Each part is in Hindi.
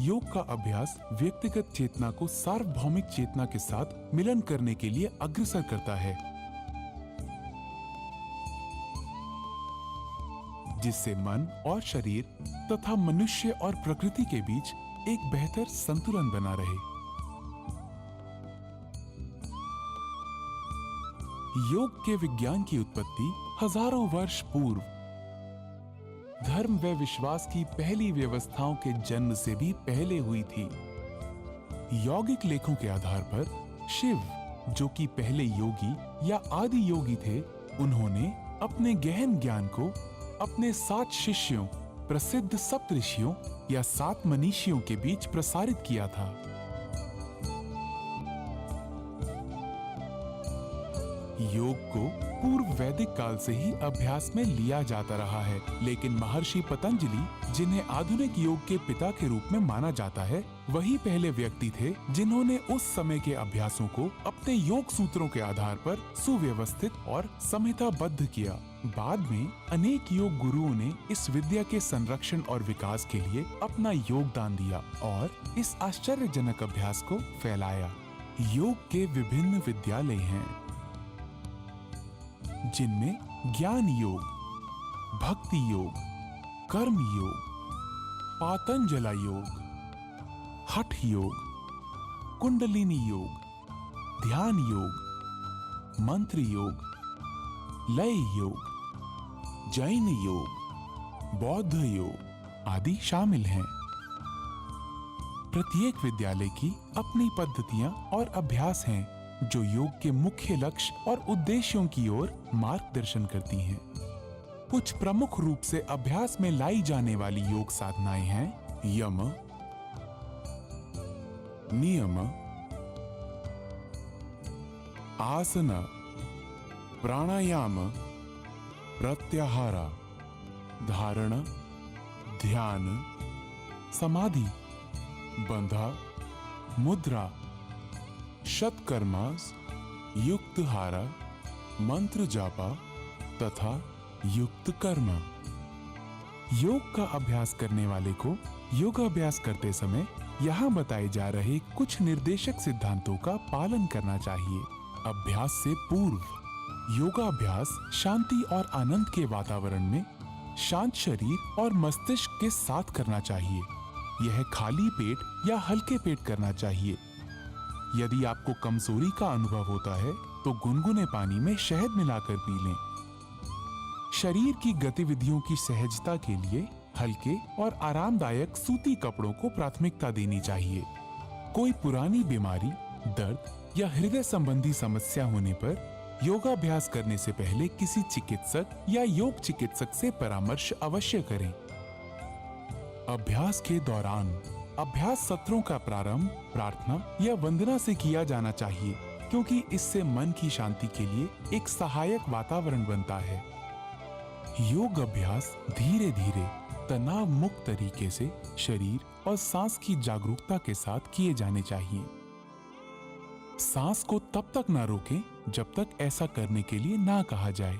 योग का अभ्यास व्यक्तिगत चेतना को सार्वभौमिक चेतना के साथ मिलन करने के लिए अग्रसर करता है, जिससे मन और शरीर तथा मनुष्य और प्रकृति के बीच एक बेहतर संतुलन बना रहे। योग के विज्ञान की उत्पत्ति हजारों वर्ष पूर्व धर्म व विश्वास की पहली व्यवस्थाओं के जन्म से भी पहले हुई थी। यौगिक लेखों के आधार पर शिव, जो कि पहले योगी या आदि योगी थे, उन्होंने अपने गहन ज्ञान को अपने 7 शिष्यों, प्रसिद्ध सप्तऋषियों या 7 मनीषियों के बीच प्रसारित किया था। योग को पूर्व वैदिक काल से ही अभ्यास में लिया जाता रहा है, लेकिन महर्षि पतंजलि, जिन्हें आधुनिक योग के पिता के रूप में माना जाता है, वही पहले व्यक्ति थे जिन्होंने उस समय के अभ्यासों को अपने योग सूत्रों के आधार पर सुव्यवस्थित और संहिताबद्ध किया। बाद में अनेक योग गुरुओं ने इस विद्या के संरक्षण और विकास के लिए अपना योगदान दिया और इस आश्चर्यजनक अभ्यास को फैलाया। योग के विभिन्न विद्यालय हैं, जिनमें ज्ञान योग, भक्ति योग, कर्म योग, पातंजला योग, हठ योग, कुंडलिनी योग, ध्यान योग, मंत्र योग, लय योग, जैन योग, बौद्ध योग आदि शामिल हैं। प्रत्येक विद्यालय की अपनी पद्धतियां और अभ्यास हैं, जो योग के मुख्य लक्ष्य और उद्देश्यों की ओर मार्गदर्शन करती हैं। कुछ प्रमुख रूप से अभ्यास में लाई जाने वाली योग साधनाएं हैं यम, नियम, आसन, प्राणायाम, प्रत्याहार, धारण, ध्यान, समाधि, बंधा, मुद्रा, शतकर्मास, युक्तहारा, मंत्र जापा तथा युक्त कर्म। योग का अभ्यास करने वाले को योगाभ्यास करते समय यहाँ बताए जा रहे कुछ निर्देशक सिद्धांतों का पालन करना चाहिए। अभ्यास से पूर्व योगाभ्यास शांति और आनंद के वातावरण में शांत शरीर और मस्तिष्क के साथ करना चाहिए। यह खाली पेट या हल्के पेट करना चाहिए। यदि आपको कमजोरी का अनुभव होता है तो गुनगुने पानी में शहद मिलाकर पी लें। शरीर की गतिविधियों की सहजता के लिए हल्के और आरामदायक सूती कपड़ों को प्राथमिकता देनी चाहिए। कोई पुरानी बीमारी, दर्द या हृदय संबंधी समस्या होने पर योगाभ्यास करने से पहले किसी चिकित्सक या योग चिकित्सक से परामर्श अवश्य करें। अभ्यास के दौरान अभ्यास सत्रों का प्रारंभ प्रार्थना या वंदना से किया जाना चाहिए, क्योंकि इससे मन की शांति के लिए एक सहायक वातावरण बनता है। योग अभ्यास धीरे धीरे तनाव मुक्त तरीके से शरीर और सांस की जागरूकता के साथ किए जाने चाहिए। सांस को तब तक ना रोकें जब तक ऐसा करने के लिए ना कहा जाए।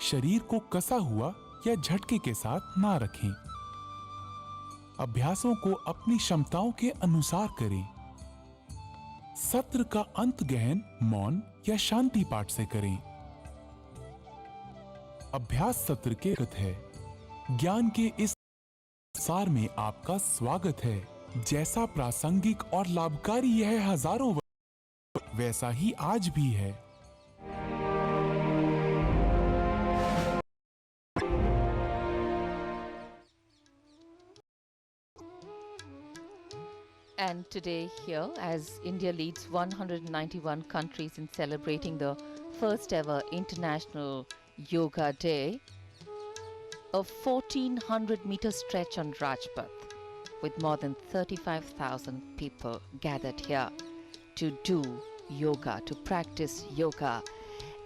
शरीर को कसा हुआ या झटके के साथ ना रखें। अभ्यासों को अपनी क्षमताओं के अनुसार करें। सत्र का अंत गहन मौन या शांति पाठ से करें। अभ्यास सत्र के अर्थ है। ज्ञान के इस सार में आपका स्वागत है। जैसा प्रासंगिक और लाभकारी यह हजारों वर्ष वैसा ही आज भी है। And today here, as India leads 191 countries in celebrating the first ever International Yoga Day, a 1400-meter stretch on Rajpath with more than 35,000 people gathered here to do yoga, to practice yoga.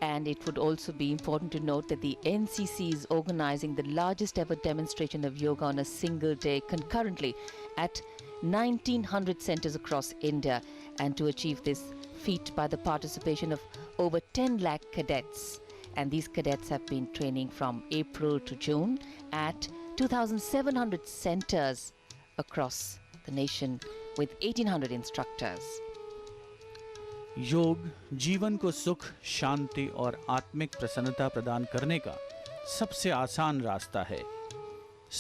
And it would also be important to note that the NCC is organizing the largest ever demonstration of yoga on a single day concurrently at 1900 centers across India, and to achieve this feat by the participation of over 10 lakh cadets. And these cadets have been training from April to June at 2,700 centers across the nation with 1,800 instructors. योग जीवन को सुख, शांति और आत्मिक प्रसन्नता प्रदान करने का सबसे आसान रास्ता है।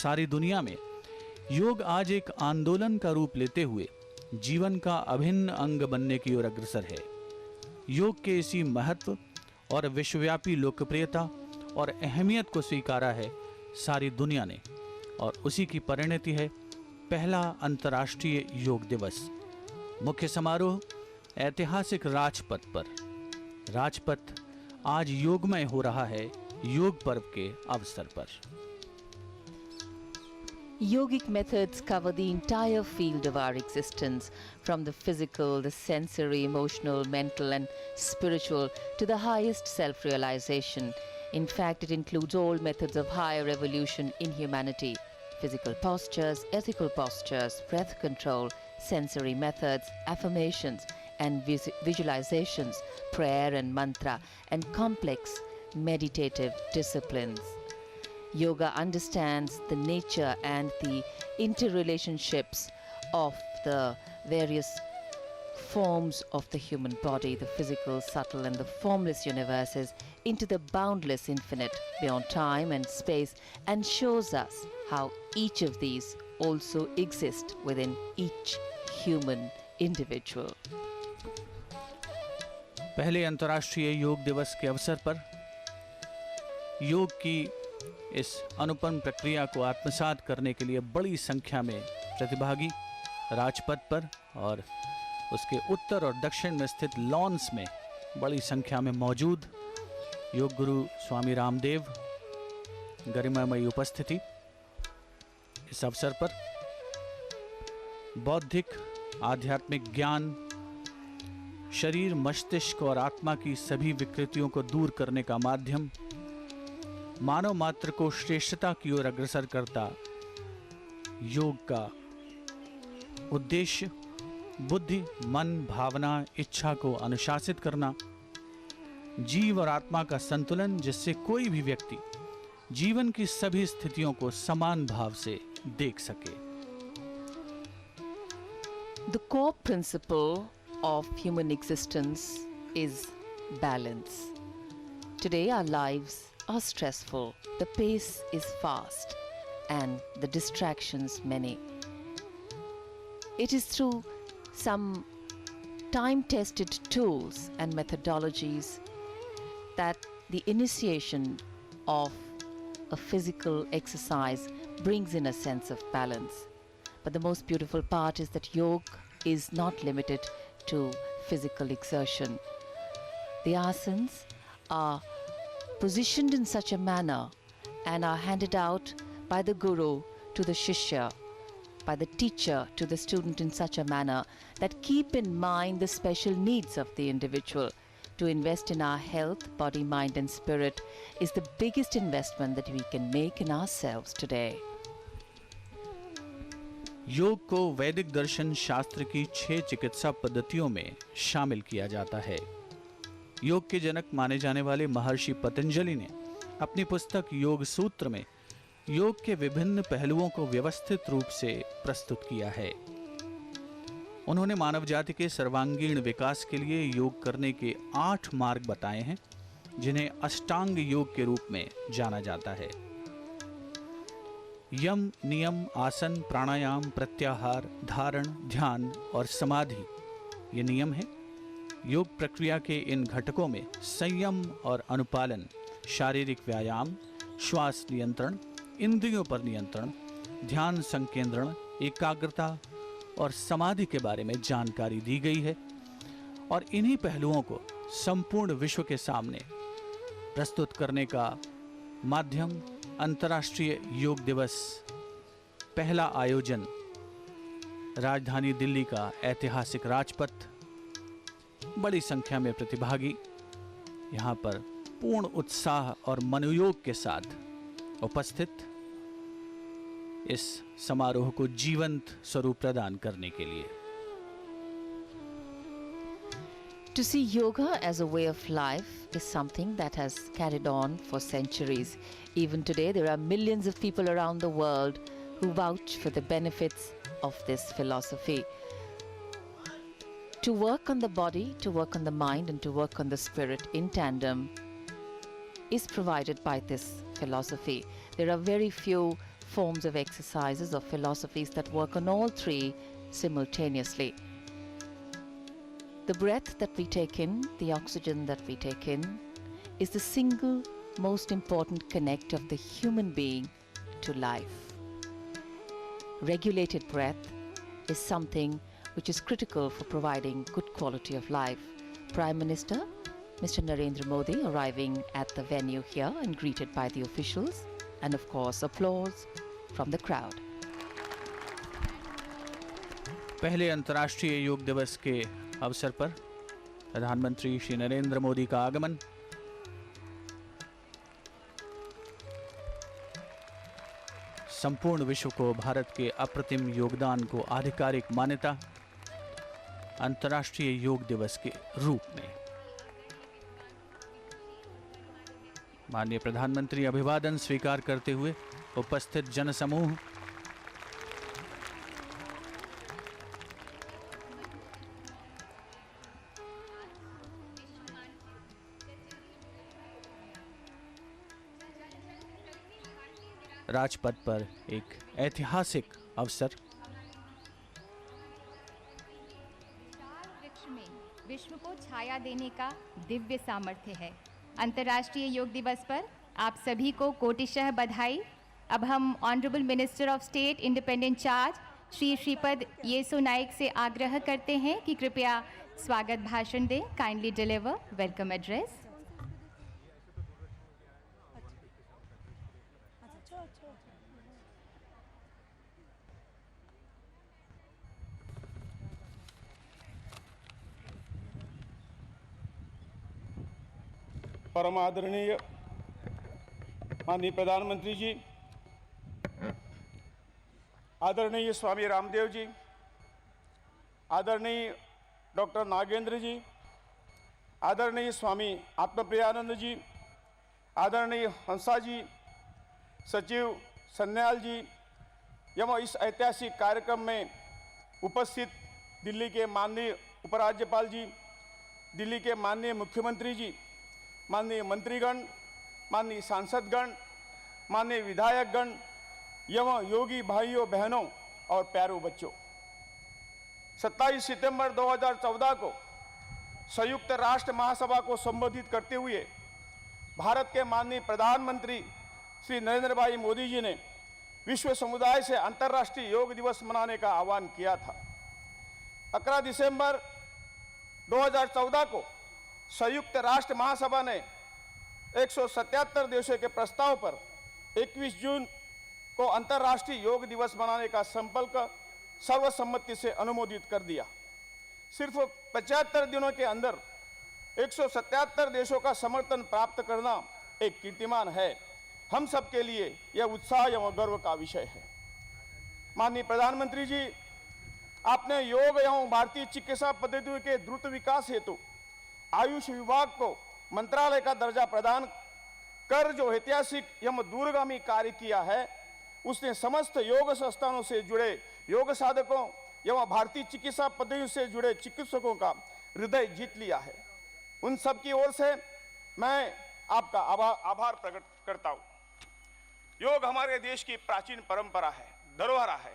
सारी दुनिया में योग आज एक आंदोलन का रूप लेते हुए जीवन का अभिन्न अंग बनने की ओर अग्रसर है। योग के इसी महत्व और विश्वव्यापी लोकप्रियता और अहमियत को स्वीकारा है सारी दुनिया ने, और उसी की परिणति है पहला अंतर्राष्ट्रीय योग दिवस। मुख्य समारोह ऐतिहासिक राजपथ पर। राजपथ आज योगमय हो रहा है योग पर्व के अवसर पर। Yogic methods cover the entire field of our existence, from the physical, the sensory, emotional, mental, and spiritual to the highest self-realization. In fact, it includes all methods of higher evolution in humanity: physical postures, ethical postures, breath control, sensory methods, affirmations and visualizations, prayer and mantra, and complex meditative disciplines. Yoga understands the nature and the interrelationships of the various forms of the human body, the physical, subtle, and the formless universes, into the boundless infinite beyond time and space, and shows us how each of these also exist within each human individual. पहले अंतर्राष्ट्रीय योग दिवस के अवसर पर योग की इस अनुपम प्रक्रिया को आत्मसात करने के लिए बड़ी संख्या में प्रतिभागी राजपथ पर और उसके उत्तर और दक्षिण में स्थित लॉन्स में बड़ी संख्या में मौजूद। योग गुरु स्वामी रामदेव गरिमामयी उपस्थिति। इस अवसर पर बौद्धिक आध्यात्मिक ज्ञान, शरीर, मस्तिष्क और आत्मा की सभी विकृतियों को दूर करने का माध्यम, मानव मात्र को श्रेष्ठता की ओर अग्रसर करता योग का उद्देश्य बुद्धि, मन, भावना, इच्छा को अनुशासित करना, जीव और आत्मा का संतुलन, जिससे कोई भी व्यक्ति जीवन की सभी स्थितियों को समान भाव से देख सके। The core principle of human existence is balance. Today our lives are stressful, the pace is fast, and the distractions many. It is through some time-tested tools and methodologies that the initiation of a physical exercise brings in a sense of balance. But the most beautiful part is that yoga is not limited to physical exertion. The asanas are positioned in such a manner and are handed out by the guru to the shishya, by the teacher to the student, in such a manner that keep in mind the special needs of the individual. To invest in our health, body, mind and spirit is the biggest investment that we can make in ourselves today. योग को वैदिक दर्शन शास्त्र की 6 चिकित्सा पद्धतियों में शामिल किया जाता है। योग के जनक माने जाने वाले महर्षि पतंजलि ने अपनी पुस्तक योग सूत्र में योग के विभिन्न पहलुओं को व्यवस्थित रूप से प्रस्तुत किया है। उन्होंने मानव जाति के सर्वांगीण विकास के लिए योग करने के 8 मार्ग बताए हैं, जिन्हें अष्टांग योग के रूप में जाना जाता है। यम, नियम, आसन, प्राणायाम, प्रत्याहार, धारण, ध्यान और समाधि ये नियम है। योग प्रक्रिया के इन घटकों में संयम और अनुपालन, शारीरिक व्यायाम, श्वास नियंत्रण, इंद्रियों पर नियंत्रण, ध्यान संकेंद्रण, एकाग्रता और समाधि के बारे में जानकारी दी गई है, और इन्हीं पहलुओं को संपूर्ण विश्व के सामने प्रस्तुत करने का माध्यम अंतर्राष्ट्रीय योग दिवस पहला आयोजन राजधानी दिल्ली का ऐतिहासिक राजपथ। बड़ी संख्या में प्रतिभागी यहाँ पर पूर्ण उत्साह और मनोयोग के साथ उपस्थित इस समारोह को जीवंत स्वरूप प्रदान करने के लिए। To see yoga as a way of life is something that has carried on for centuries. Even today, there are millions of people around the world who vouch for the benefits of this philosophy. To work on the body, to work on the mind, and to work on the spirit in tandem is provided by this philosophy. There are very few forms of exercises or philosophies that work on all three simultaneously. The breath that we take in, the oxygen that we take in, is the single most important connect of the human being to life. Regulated breath is something which is critical for providing good quality of life. Prime Minister Mr. Narendra Modi arriving at the venue here and greeted by the officials and of course applause from the crowd. पहले अंतर्राष्ट्रीय योग दिवस के अवसर पर प्रधानमंत्री श्री नरेंद्र मोदी का आगमन। संपूर्ण विश्व को भारत के अप्रतिम योगदान को आधिकारिक मान्यता अंतर्राष्ट्रीय योग दिवस के रूप में। माननीय प्रधानमंत्री अभिवादन स्वीकार करते हुए उपस्थित जनसमूह राजपथ पर एक ऐतिहासिक अवसर। वृक्ष में विश्व को छाया देने का दिव्य सामर्थ्य है। अंतर्राष्ट्रीय योग दिवस पर आप सभी को कोटिशः बधाई। अब हम honourable minister of state independent charge Shri Shripad Yesso Naik से आग्रह करते हैं कि कृपया स्वागत भाषण दें। Kindly deliver welcome address. परम आदरणीय माननीय प्रधानमंत्री जी, आदरणीय स्वामी रामदेव जी, आदरणीय डॉक्टर नागेंद्र जी, आदरणीय स्वामी आत्मप्रियानंद जी, आदरणीय हंसा जी, सचिव सन्याल जी एवं इस ऐतिहासिक कार्यक्रम में उपस्थित दिल्ली के माननीय उपराज्यपाल जी, दिल्ली के माननीय मुख्यमंत्री जी, माननीय मंत्रीगण, माननीय सांसदगण, माननीय विधायकगण एवं योगी भाइयों बहनों और प्यारों बच्चों, 27 सितंबर 2014 को संयुक्त राष्ट्र महासभा को संबोधित करते हुए भारत के माननीय प्रधानमंत्री श्री नरेंद्र भाई मोदी जी ने विश्व समुदाय से अंतर्राष्ट्रीय योग दिवस मनाने का आह्वान किया था। 11 दिसंबर 2014 को संयुक्त राष्ट्र महासभा ने 177 देशों के प्रस्ताव पर 21 जून को अंतर्राष्ट्रीय योग दिवस मनाने का संकल्प सर्वसम्मति से अनुमोदित कर दिया। सिर्फ 75 दिनों के अंदर 177 देशों का समर्थन प्राप्त करना एक कीर्तिमान है। हम सब के लिए यह उत्साह एवं गर्व का विषय है। माननीय प्रधानमंत्री जी, आपने योग एवं भारतीय चिकित्सा पद्धतियों के द्रुत विकास हेतु आयुष विभाग को मंत्रालय का दर्जा प्रदान कर जो ऐतिहासिक एवं दूरगामी कार्य किया है, उसने समस्त योग संस्थानों से जुड़े योग साधकों एवं भारतीय चिकित्सा पद्धतियों से जुड़े चिकित्सकों का हृदय जीत लिया है। उन सब की ओर से मैं आपका आभार प्रकट करता हूँ। योग हमारे देश की प्राचीन परंपरा है, धरोहर है।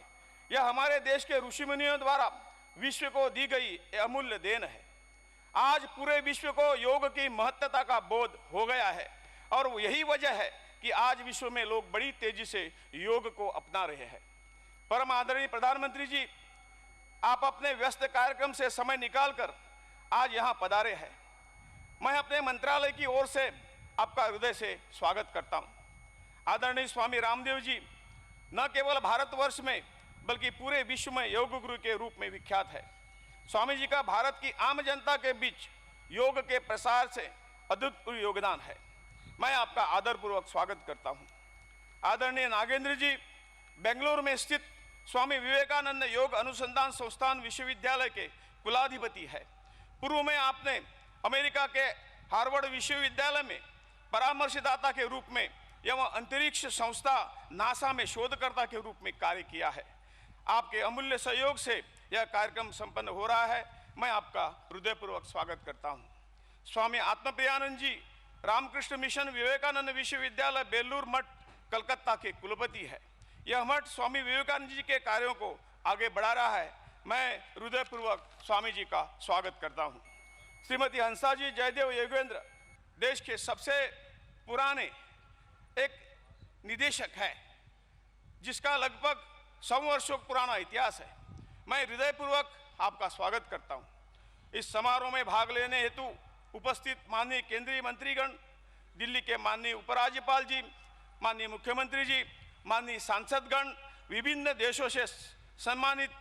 यह हमारे देश के ऋषि मुनियों द्वारा विश्व को दी गई अमूल्य देन है। आज पूरे विश्व को योग की महत्वता का बोध हो गया है और यही वजह है कि आज विश्व में लोग बड़ी तेजी से योग को अपना रहे हैं। परम आदरणीय प्रधानमंत्री जी, आप अपने व्यस्त कार्यक्रम से समय निकालकर आज यहाँ पधारे हैं। मैं अपने मंत्रालय की ओर से आपका हृदय से स्वागत करता हूँ। आदरणीय स्वामी रामदेव जी न केवल भारतवर्ष में बल्कि पूरे विश्व में योग गुरु के रूप में विख्यात है। स्वामी जी का भारत की आम जनता के बीच योग के प्रसार से अद्भुत योगदान है। मैं आपका आदरपूर्वक स्वागत करता हूं। आदरणीय नागेंद्र जी बेंगलुरु में स्थित स्वामी विवेकानंद योग अनुसंधान संस्थान विश्वविद्यालय के कुलाधिपति है। पूर्व में आपने अमेरिका के हार्वर्ड विश्वविद्यालय में परामर्शदाता के रूप में एवं अंतरिक्ष संस्था नासा में शोधकर्ता के रूप में कार्य किया है। आपके अमूल्य सहयोग से यह कार्यक्रम संपन्न हो रहा है। मैं आपका हृदयपूर्वक स्वागत करता हूँ। स्वामी आत्मप्रियानंद जी रामकृष्ण मिशन विवेकानंद विश्वविद्यालय बेलूर मठ कलकत्ता के कुलपति है। यह मठ स्वामी विवेकानंद जी के कार्यों को आगे बढ़ा रहा है। मैं हृदयपूर्वक स्वामी जी का स्वागत करता हूँ। श्रीमती हंसा जी जयदेव योगेंद्र देश के सबसे पुराने एक निदेशक है, जिसका लगभग 100 वर्षों पुराना इतिहास है। मैं हृदयपूर्वक आपका स्वागत करता हूँ। इस समारोह में भाग लेने हेतु उपस्थित माननीय केंद्रीय मंत्रीगण, दिल्ली के माननीय उपराज्यपाल जी, माननीय मुख्यमंत्री जी, माननीय सांसदगण, विभिन्न देशों से सम्मानित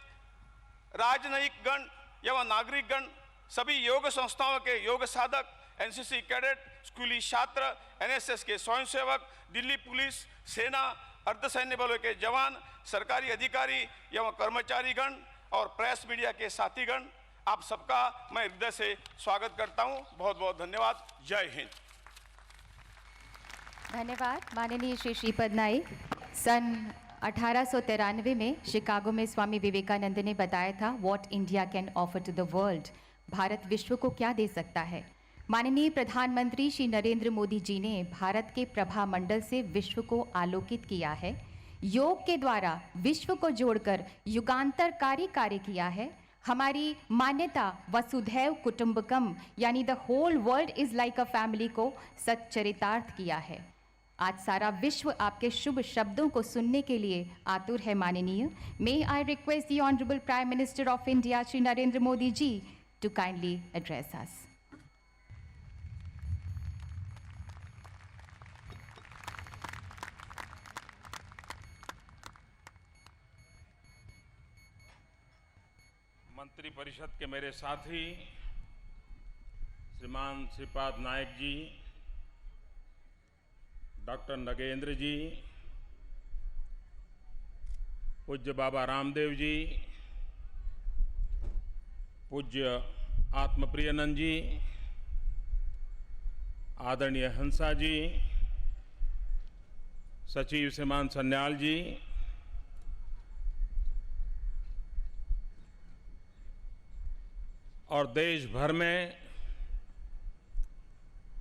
राजनयिक गण एवं नागरिकगण, सभी योग संस्थाओं के योग साधक, एनसीसी कैडेट, स्कूली छात्र, एनएसएस के स्वयंसेवक, दिल्ली पुलिस, सेना, अर्धसैन्य बलों के जवान, सरकारी अधिकारी एवं कर्मचारीगण और प्रेस मीडिया के साथीगण, आप सबका मैं हृदय से स्वागत करता हूं। बहुत बहुत धन्यवाद। जय हिंद। धन्यवाद माननीय श्री श्रीपद नाइक। सन 1893 में शिकागो में स्वामी विवेकानंद ने बताया था, what India can offer to the world, Bharat विश्व को क्या दे सकता है। माननीय प्रधानमंत्री श्री नरेंद्र मोदी जी ने भारत के प्रभा मंडल से विश्व को आलोकित किया है। योग के द्वारा विश्व को जोड़कर युगांतरकारी कार्य किया है। हमारी मान्यता वसुधैव कुटुंबकम यानी the whole world is like a family को सच्चरितार्थ किया है। आज सारा विश्व आपके शुभ शब्दों को सुनने के लिए आतुर है माननीय। May I request the honourable prime minister of India Shri Narendra Modi ji to kindly address us. मंत्री परिषद के मेरे साथी श्रीमान श्रीपाद नायक जी, डॉक्टर नगेंद्र जी, पूज्य बाबा रामदेव जी, पूज्य आत्मप्रियानंद जी, आदरणीय हंसा जी, सचिव श्रीमान सन्याल जी, और देश भर में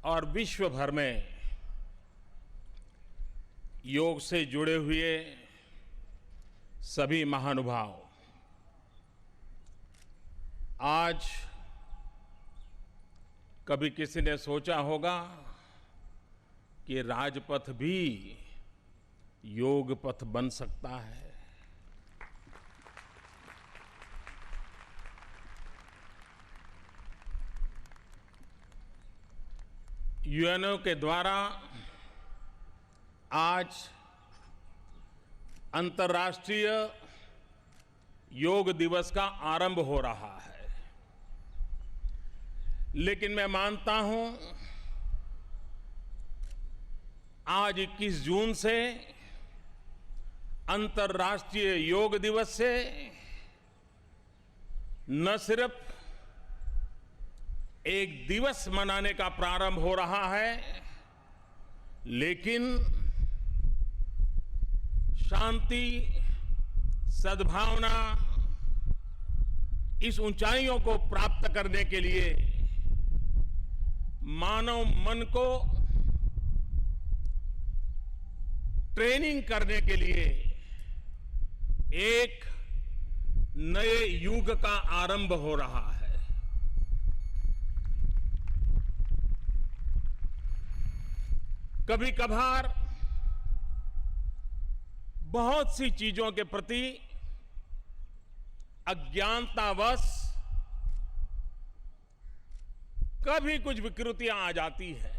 और विश्व भर में योग से जुड़े हुए सभी महानुभाव, आज कभी किसी ने सोचा होगा कि राजपथ भी योग पथ बन सकता है। यूएनओ के द्वारा आज अंतर्राष्ट्रीय योग दिवस का आरंभ हो रहा है, लेकिन मैं मानता हूं आज 21 जून से अंतर्राष्ट्रीय योग दिवस से न सिर्फ एक दिवस मनाने का प्रारंभ हो रहा है, लेकिन शांति, सद्भावना, इस ऊंचाइयों को प्राप्त करने के लिए मानव मन को ट्रेनिंग करने के लिए एक नए युग का आरंभ हो रहा है। कभी कभार बहुत सी चीजों के प्रति अज्ञानतावश कभी कुछ विकृतियां आ जाती है।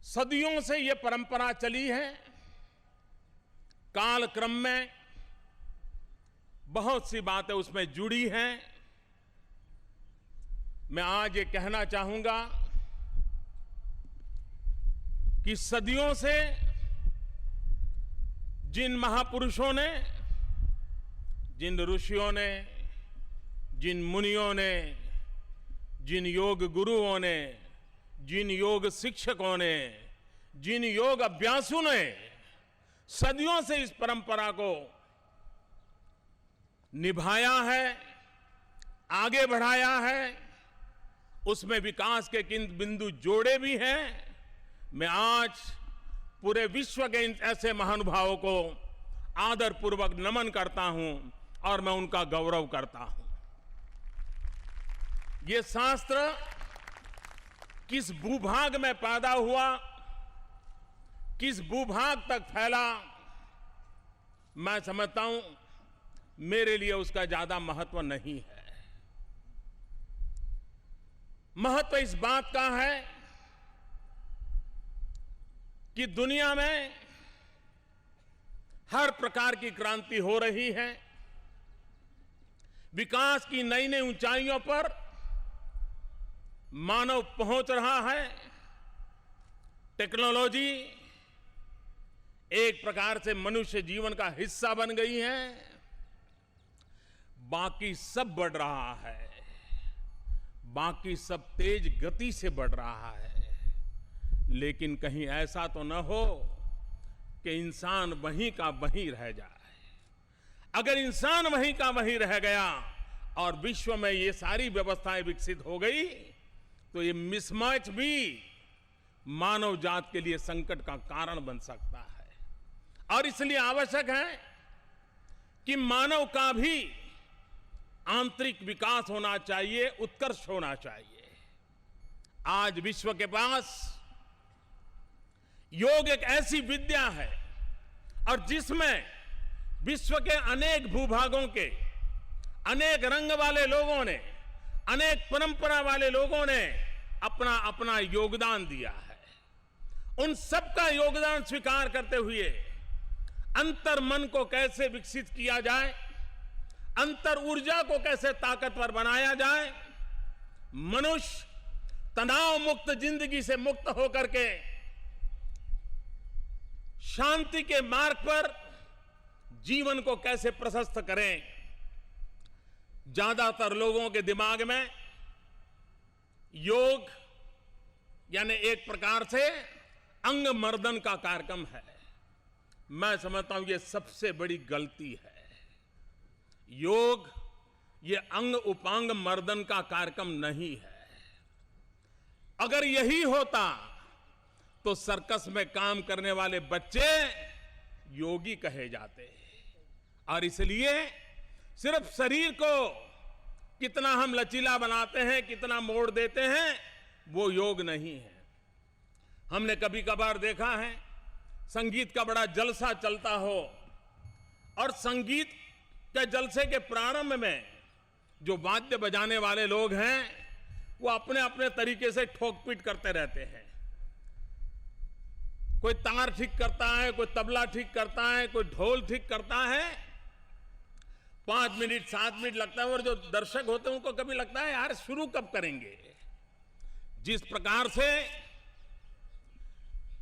सदियों से यह परंपरा चली है, कालक्रम में बहुत सी बातें उसमें जुड़ी हैं। मैं आज ये कहना चाहूंगा कि सदियों से जिन महापुरुषों ने, जिन ऋषियों ने, जिन मुनियों ने, जिन योग गुरुओं ने, जिन योग शिक्षकों ने, जिन योग अभ्यासुओं ने सदियों से इस परंपरा को निभाया है, आगे बढ़ाया है, उसमें विकास के किन बिंदु जोड़े भी हैं, मैं आज पूरे विश्व के इन ऐसे महानुभावों को आदरपूर्वक नमन करता हूं और मैं उनका गौरव करता हूं। ये शास्त्र किस भूभाग में पैदा हुआ, किस भूभाग तक फैला, मैं समझता हूं मेरे लिए उसका ज्यादा महत्व नहीं है। महत्व इस बात का है कि दुनिया में हर प्रकार की क्रांति हो रही है, विकास की नई नई ऊंचाइयों पर मानव पहुंच रहा है। टेक्नोलॉजी एक प्रकार से मनुष्य जीवन का हिस्सा बन गई है, बाकी सब बढ़ रहा है, बाकी सब तेज गति से बढ़ रहा है, लेकिन कहीं ऐसा तो न हो कि इंसान वहीं का वहीं रह जाए। अगर इंसान वहीं का वहीं रह गया और विश्व में ये सारी व्यवस्थाएं विकसित हो गई तो ये मिसमैच भी मानव जात के लिए संकट का कारण बन सकता है। और इसलिए आवश्यक है कि मानव का भी आंतरिक विकास होना चाहिए, उत्कर्ष होना चाहिए। आज विश्व के पास योग एक ऐसी विद्या है और जिसमें विश्व के अनेक भूभागों के अनेक रंग वाले लोगों ने, अनेक परंपरा वाले लोगों ने अपना अपना योगदान दिया है। उन सबका योगदान स्वीकार करते हुए अंतर मन को कैसे विकसित किया जाए, अंतर ऊर्जा को कैसे ताकतवर बनाया जाए, मनुष्य तनाव मुक्त जिंदगी से मुक्त होकर के शांति के मार्ग पर जीवन को कैसे प्रशस्त करें। ज्यादातर लोगों के दिमाग में योग यानी एक प्रकार से अंग मर्दन का कार्यक्रम है। मैं समझता हूं ये सबसे बड़ी गलती है। योग ये अंग उपांग मर्दन का कार्यक्रम नहीं है। अगर यही होता तो सर्कस में काम करने वाले बच्चे योगी कहे जाते हैं। और इसलिए सिर्फ शरीर को कितना हम लचीला बनाते हैं, कितना मोड़ देते हैं, वो योग नहीं है। हमने कभी कभार देखा है संगीत का बड़ा जलसा चलता हो और संगीत के जलसे के प्रारंभ में जो वाद्य बजाने वाले लोग हैं वो अपने अपने तरीके से ठोक पीट करते रहते हैं। कोई तार ठीक करता है, कोई तबला ठीक करता है, कोई ढोल ठीक करता है। 5 मिनट 7 मिनट लगता है और जो दर्शक होते हैं उनको कभी लगता है यार शुरू कब करेंगे। जिस प्रकार से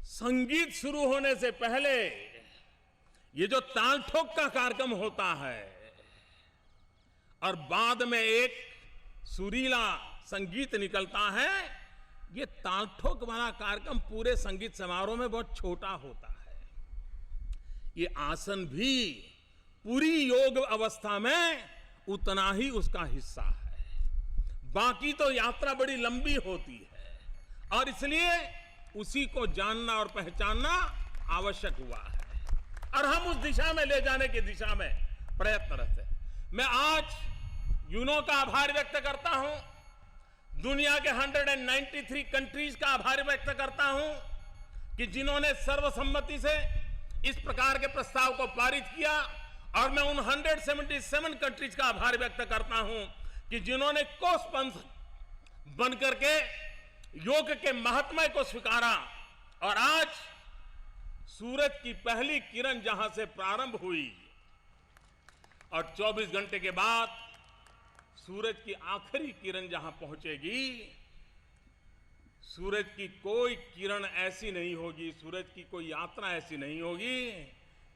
संगीत शुरू होने से पहले ये जो ताल ठोक का कार्यक्रम होता है और बाद में एक सुरीला संगीत निकलता है, ये ताल ठोक वाला कार्यक्रम पूरे संगीत समारोह में बहुत छोटा होता है। ये आसन भी पूरी योग अवस्था में उतना ही उसका हिस्सा है। बाकी तो यात्रा बड़ी लंबी होती है और इसलिए उसी को जानना और पहचानना आवश्यक हुआ है और हम उस दिशा में ले जाने की दिशा में प्रयत्नरत हैं। मैं आज यूनो का आभार व्यक्त करता हूं, दुनिया के 193 कंट्रीज का आभार व्यक्त करता हूं कि जिन्होंने सर्वसम्मति से इस प्रकार के प्रस्ताव को पारित किया और मैं उन 177 कंट्रीज का आभार व्यक्त करता हूं कि जिन्होंने को-स्पॉन्सर बनकर के योग के महात्म्य को स्वीकारा और आज सूरज की पहली किरण जहां से प्रारंभ हुई और 24 घंटे के बाद सूरज की आखिरी किरण जहां पहुंचेगी, सूरज की कोई किरण ऐसी नहीं होगी, सूरज की कोई यात्रा ऐसी नहीं होगी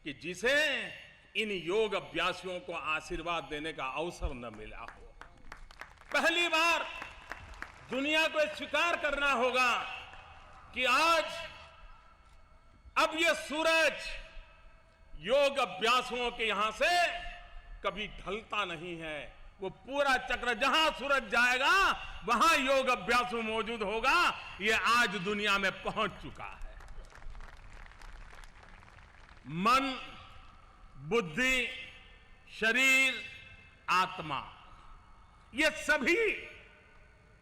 कि जिसे इन योग अभ्यासियों को आशीर्वाद देने का अवसर न मिला हो। पहली बार दुनिया को स्वीकार करना होगा कि आज अब ये सूरज योग अभ्यासियों के यहां से कभी ढलता नहीं है। वो पूरा चक्र जहां सूरज जाएगा वहां योग अभ्यास मौजूद होगा। ये आज दुनिया में पहुंच चुका है। मन, बुद्धि, शरीर, आत्मा, ये सभी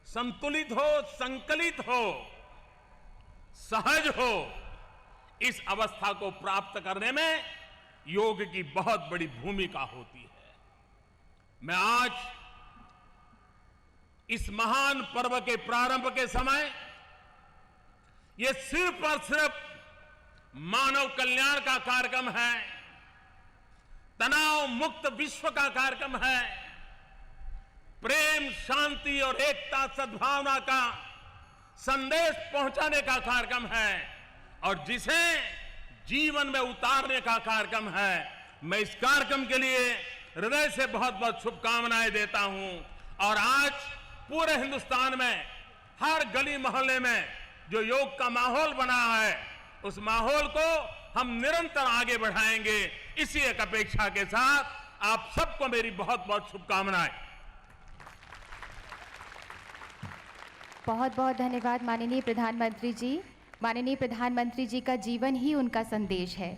संतुलित हो, संकलित हो, सहज हो, इस अवस्था को प्राप्त करने में योग की बहुत बड़ी भूमिका होती है। मैं आज इस महान पर्व के प्रारंभ के समय ये सिर्फ और सिर्फ मानव कल्याण का कार्यक्रम है, तनाव मुक्त विश्व का कार्यक्रम है, प्रेम, शांति और एकता, सद्भावना का संदेश पहुंचाने का कार्यक्रम है और जिसे जीवन में उतारने का कार्यक्रम है। मैं इस कार्यक्रम के लिए हृदय से बहुत बहुत शुभकामनाएं देता हूं और आज पूरे हिंदुस्तान में हर गली मोहल्ले में जो योग का माहौल बना है उस माहौल को हम निरंतर आगे बढ़ाएंगे। इसी एक अपेक्षा के साथ आप सबको मेरी बहुत बहुत शुभकामनाएं। बहुत बहुत धन्यवाद माननीय प्रधानमंत्री जी। माननीय प्रधानमंत्री जी का जीवन ही उनका संदेश है।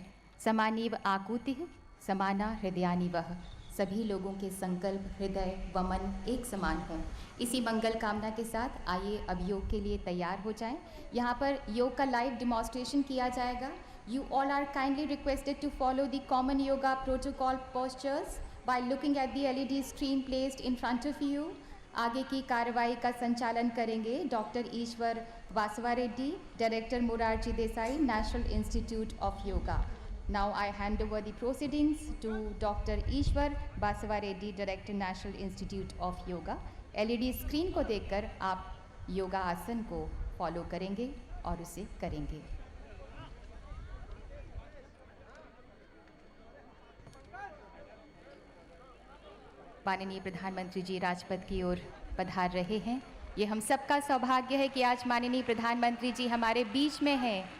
समानीव आकुतिः समाना हृदयानि वः। सभी लोगों के संकल्प, हृदय व मन एक समान हों। इसी मंगल कामना के साथ आइए अब योग के लिए तैयार हो जाएं। यहाँ पर योग का लाइव डिमॉन्स्ट्रेशन किया जाएगा। You all are kindly requested to follow the common yoga protocol postures by looking at the LED screen placed in front of you. आगे की कार्रवाई का संचालन करेंगे doctor Ishwar Vasava Reddy, director Morarji Desai, national institute of yoga. Now I hand over the proceedings to Dr. Ishwar Vasava Reddy, director national institute of yoga. LED screen को देखकर आप योगा आसन को फॉलो करेंगे और उसे करेंगे। माननीय प्रधानमंत्री जी राजपथ की ओर पधार रहे हैं। ये हम सबका सौभाग्य है कि आज माननीय प्रधानमंत्री जी हमारे बीच में हैं।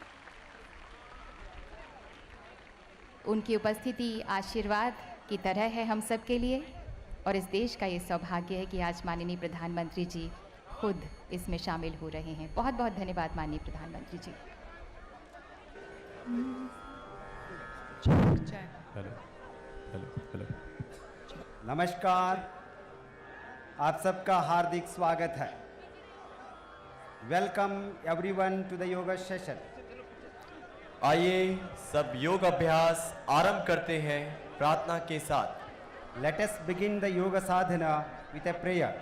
उनकी उपस्थिति आशीर्वाद की तरह है हम सब के लिए और इस देश का ये सौभाग्य है कि आज माननीय प्रधानमंत्री जी खुद इसमें शामिल हो रहे हैं। बहुत बहुत धन्यवाद माननीय प्रधानमंत्री जी। हेलो। नमस्कार, आप सबका हार्दिक स्वागत है। Welcome everyone to the yoga session. आइए सब योग अभ्यास आरंभ करते हैं प्रार्थना के साथ। Let us begin the yoga Sadhana with a prayer.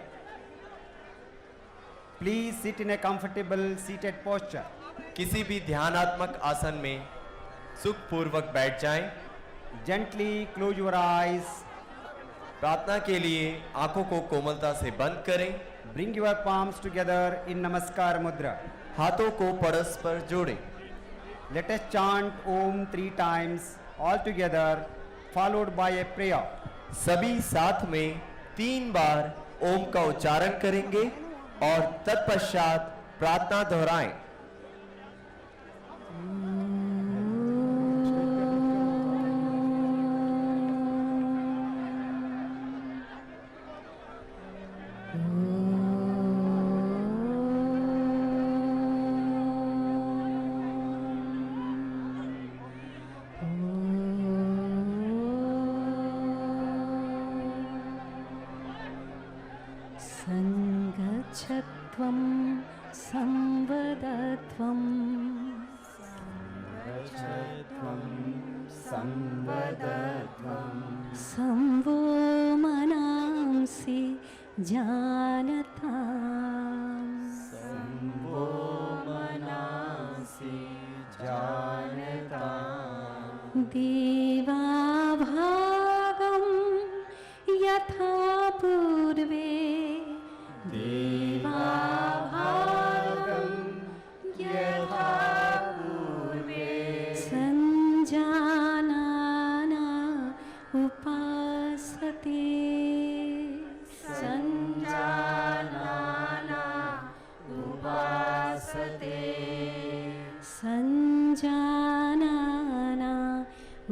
Please sit in A comfortable seated posture. किसी भी ध्यानात्मक आसन में सुखपूर्वक बैठ जाएं। Gently close your eyes. प्रार्थना के लिए आंखों को कोमलता से बंद करें। Bring your palms together in नमस्कार मुद्रा। हाथों को परस्पर जोड़ें। Let us chant Om 3 times all together followed by a prayer. सभी साथ में 3 बार ओम का उच्चारण करेंगे और तत्पश्चात प्रार्थना दोहराएं। संगच्छत्वं संवदत्वं संवो मनांसि जानताम् देवाभागं यथा पूर्वे संजानाना उपासते संजानाना उपासते संजानाना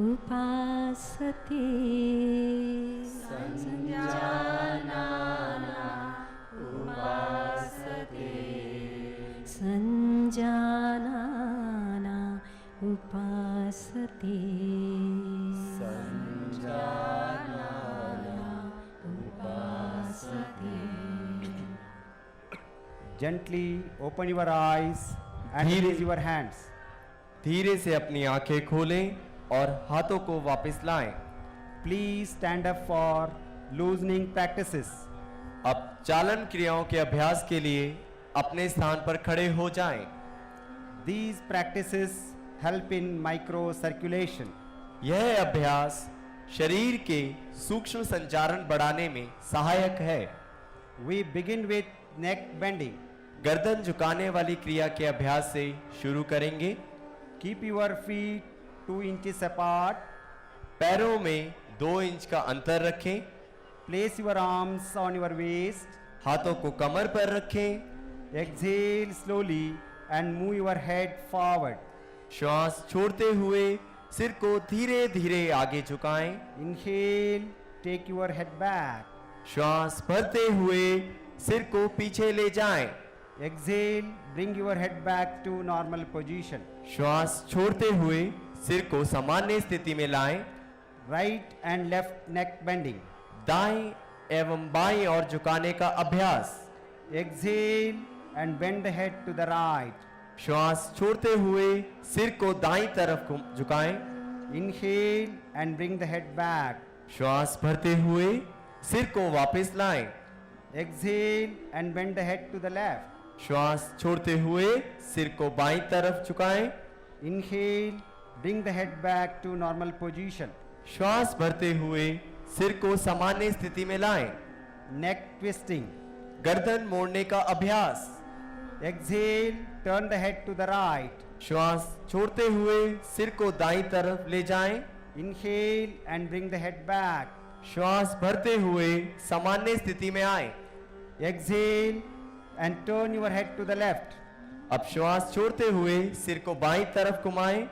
उपासते संजानाना उपासते संजानाना उपासते संजानाना उपासते. Gently open your eyes and raise your hands. धीरे से अपनी आंखें खोलें और हाथों को वापस लाएं. Please stand up for loosening practices. अब चालन क्रियाओं के अभ्यास के लिए अपने स्थान पर खड़े हो जाएं. These practices help in microcirculation. यह अभ्यास शरीर के सूक्ष्म संचारण बढ़ाने में सहायक है. We begin with neck bending. गर्दन झुकाने वाली क्रिया के अभ्यास से शुरू करेंगे. Keep your feet 2 inches apart. पैरों में 2 इंच का अंतर रखें. Place your arms on your waist. हाथों को कमर पर रखें. Exhale slowly and move your head forward. श्वास छोड़ते हुए सिर को धीरे धीरे आगे झुकाएं. Inhale, take your head back. श्वास भरते हुए सिर को पीछे ले जाएं. Exhale, bring your head back to normal position. श्वास छोड़ते हुए सिर को सामान्य स्थिति में लाएं. Right and left neck bending. दाएं एवं बाएं और झुकाने का अभ्यास. Exhale and bend the head to the right. श्वास छोड़ते हुए सिर को दाईं तरफ झुकाएं. Inhale and bring the head back. श्वास भरते हुए सिर को वापस लाएं. Exhale and bend the head to the left. श्वास छोड़ते हुए सिर को बाईं तरफ झुकाएं. Inhale, bring the head back to normal position. श्वास भरते हुए सिर को सामान्य स्थिति में लाएं. Neck twisting. गर्दन मोड़ने का अभ्यास. Exhale, turn the head to the right. श्वास छोड़ते हुए सिर को दाईं तरफ ले जाएं. Inhale and bring the head back. श्वास भरते हुए सामान्य स्थिति में आए. Exhale and turn your head to the left. अब श्वास छोड़ते हुए सिर को बाईं तरफ घुमाएं.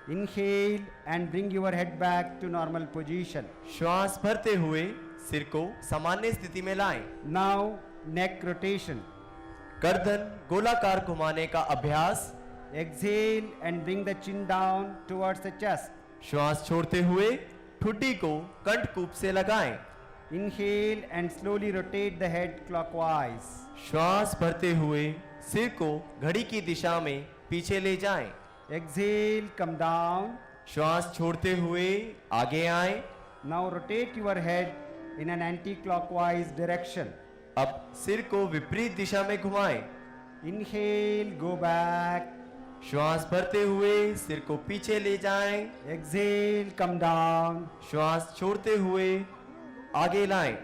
Inhale and bring your head back to normal position. श्वास भरते हुए सिर को सामान्य स्थिति में लाएं. Now neck rotation. गर्दन गोलाकार घुमाने का अभ्यास. Exhale and bring the chin down towards the chest. श्वास छोड़ते हुए ठुड्डी को कंठकूप से लगाएं. Inhale and slowly rotate the head clockwise. श्वास भरते हुए सिर को घड़ी की दिशा में पीछे ले जाएं. Exhale, come down. श्वास छोड़ते हुए आगे आएं. Now rotate your head in an anti-clockwise direction. अब सिर को विपरीत दिशा में घुमाएं. Inhale, go back. श्वास भरते हुए सिर को पीछे ले जाएं. Exhale, come down. श्वास छोड़ते हुए आगे लाएं.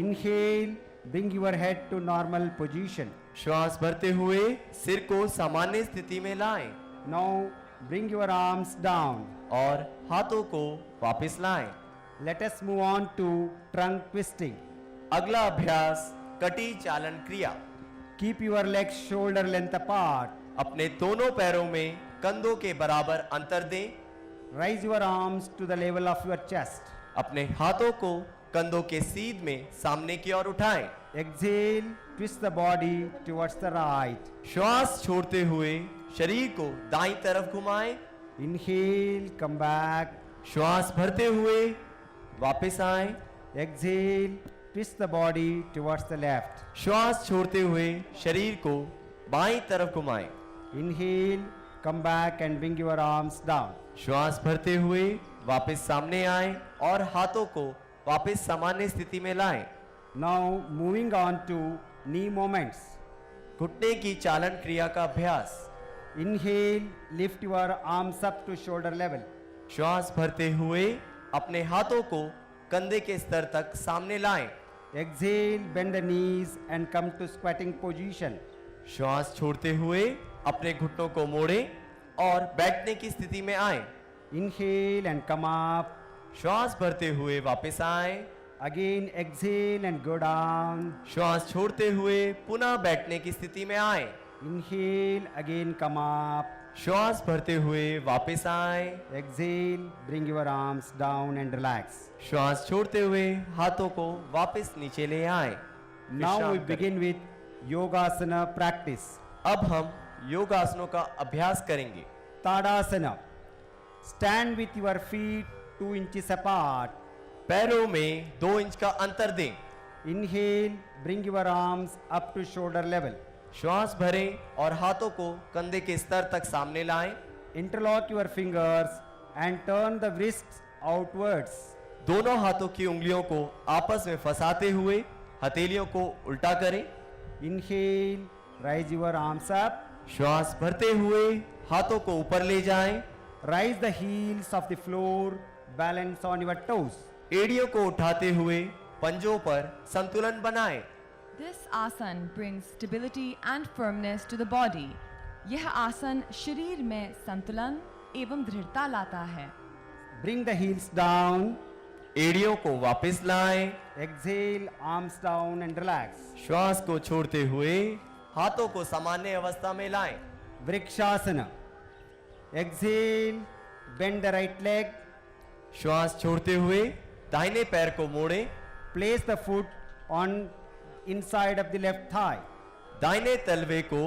Inhale, bring your head to normal position. श्वास भरते हुए सिर को सामान्य स्थिति में लाएं. Now bring your arms down. और हाथों को वापस लाएं. Let us move on to trunk twisting. अगला अभ्यास कटी चालन क्रिया. Keep your legs shoulder length apart. अपने दोनों पैरों में कंधों के बराबर अंतर दें. Raise your arms to the level of your chest. अपने हाथों को कंधों के सीध में सामने की ओर उठाएं. Exhale, twist the body towards the right. श्वास छोड़ते हुए शरीर को दाईं तरफ घुमाएं. Inhale, come back. श्वास भरते हुए वापस आएं. Exhale, twist the body towards the left. श्वास छोड़ते हुए शरीर को बाईं तरफ घुमाएं. Inhale, come back and bring your arms down. श्वास भरते हुए वापस सामने आएं और हाथों को वापस सामान्य स्थिति में लाएं. Now moving on to knee movements. घुटने की चालन क्रिया का अभ्यास. Inhale, lift your arms up to shoulder level. श्वास भरते हुए अपने हाथों को कंधे के स्तर तक सामने लाएं. Exhale, bend the knees and come to squatting position. श्वास छोड़ते हुए अपने घुटनों को मोड़ें और बैठने की स्थिति में आएं. Inhale and come up. श्वास भरते हुए वापस आए। Again exhale and go down. श्वास छोड़ते हुए पुनः बैठने की स्थिति में आए। Inhale, again come up. श्वास भरते हुए वापस आए। Exhale, bring your arms down and relax. श्वास छोड़ते हुए हाथों को वापस नीचे ले आए। Now विश्राम we करें। begin with Yogasana practice. अब हम योगासनों का अभ्यास करेंगे। Tadasana. Stand with your feet 2 inches apart. पैरों में 2 इंच का अंतर दें। Inhale, bring your arms up to shoulder level. श्वास भरें और हाथों को कंधे के स्तर तक सामने लाएं। Interlock your fingers and turn the wrists outwards. दोनों हाथों की उंगलियों को आपस में फंसाते हुए हथेलियों को उल्टा करें। Inhale, raise your arms up. श्वास भरते हुए हाथों को ऊपर ले जाएं। Rise the heels of the floor, balance on your toes. एड़ियों को उठाते हुए पंजों पर संतुलन बनाएं। This आसन brings stability and firmness to the body. यह आसन शरीर में संतुलन एवं दृढ़ता लाता है। Bring the heels down. एड़ियों को वापस लाएं। Exhale, arms down and relax. श्वास को छोड़ते हुए हाथों को सामान्य अवस्था में लाएं। Vrikshasana. Exhale, bend the right leg. श्वास छोड़ते हुए दाहिने पैर को मोड़ें। Place the foot on inside of the left thigh. दाहिने तलवे को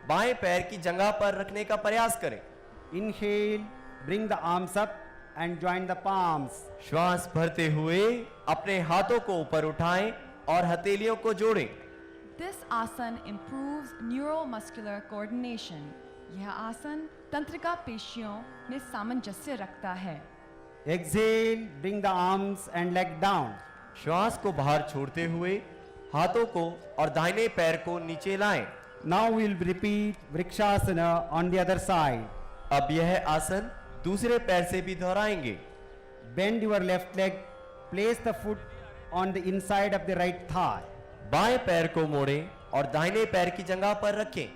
बाएं पैर की जगह पर रखने का प्रयास करें। Inhale, bring the arms up and join the palms. श्वास भरते हुए अपने हाथों को ऊपर उठाएं और हथेलियों को जोड़ें। This आसन improves neuromuscular coordination. यह आसन तंत्रिका पेशियों में सामंजस्य रखता है। Exhale, bring the arms and leg down. श्वास को बाहर छोड़ते हुए हाथों को और दाहिने पैर को नीचे लाएं। Now we'll repeat Vrikshasana on the other side. अब यह आसन दूसरे पैर से भी दोहराएंगे। Bend your left leg. Place the foot on the inside of the right thigh. बाएं पैर को मोड़ें और दाहिने पैर की जगह पर रखें।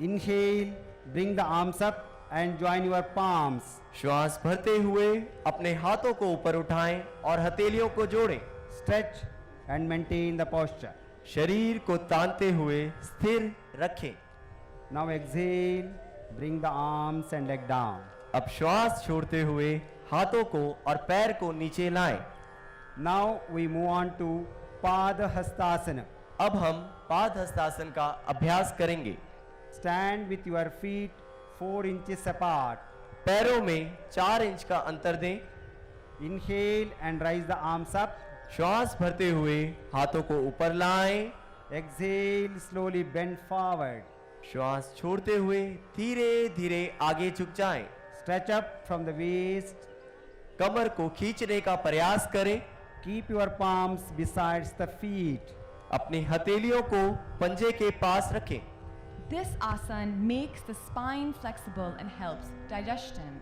Inhale, bring the arms up and join your palms. श्वास भरते हुए अपने हाथों को ऊपर उठाएं और हथेलियों को जोड़ें। Stretch and maintain the posture. शरीर को तानते हुए स्थिर रखें। Now exhale, bring the arms and leg down. अब श्वास छोड़ते हुए हाथों को और पैर को नीचे लाएं। Now we move on to Padahastasana. अब हम पाद हस्तासन का अभ्यास करेंगे। Stand with your feet 4 inches apart. पैरों में 4 इंच का अंतर दें। Inhale and rise the arms up. श्वास भरते हुए हाथों को ऊपर लाएं। Exhale, slowly bend forward. श्वास छोड़ते हुए धीरे धीरे आगे झुक जाएं। Stretch up from the waist. कमर को खींचने का प्रयास करें। Keep your palms besides the feet. अपनी हथेलियों को पंजे के पास रखें। This आसन makes the spine flexible and helps digestion.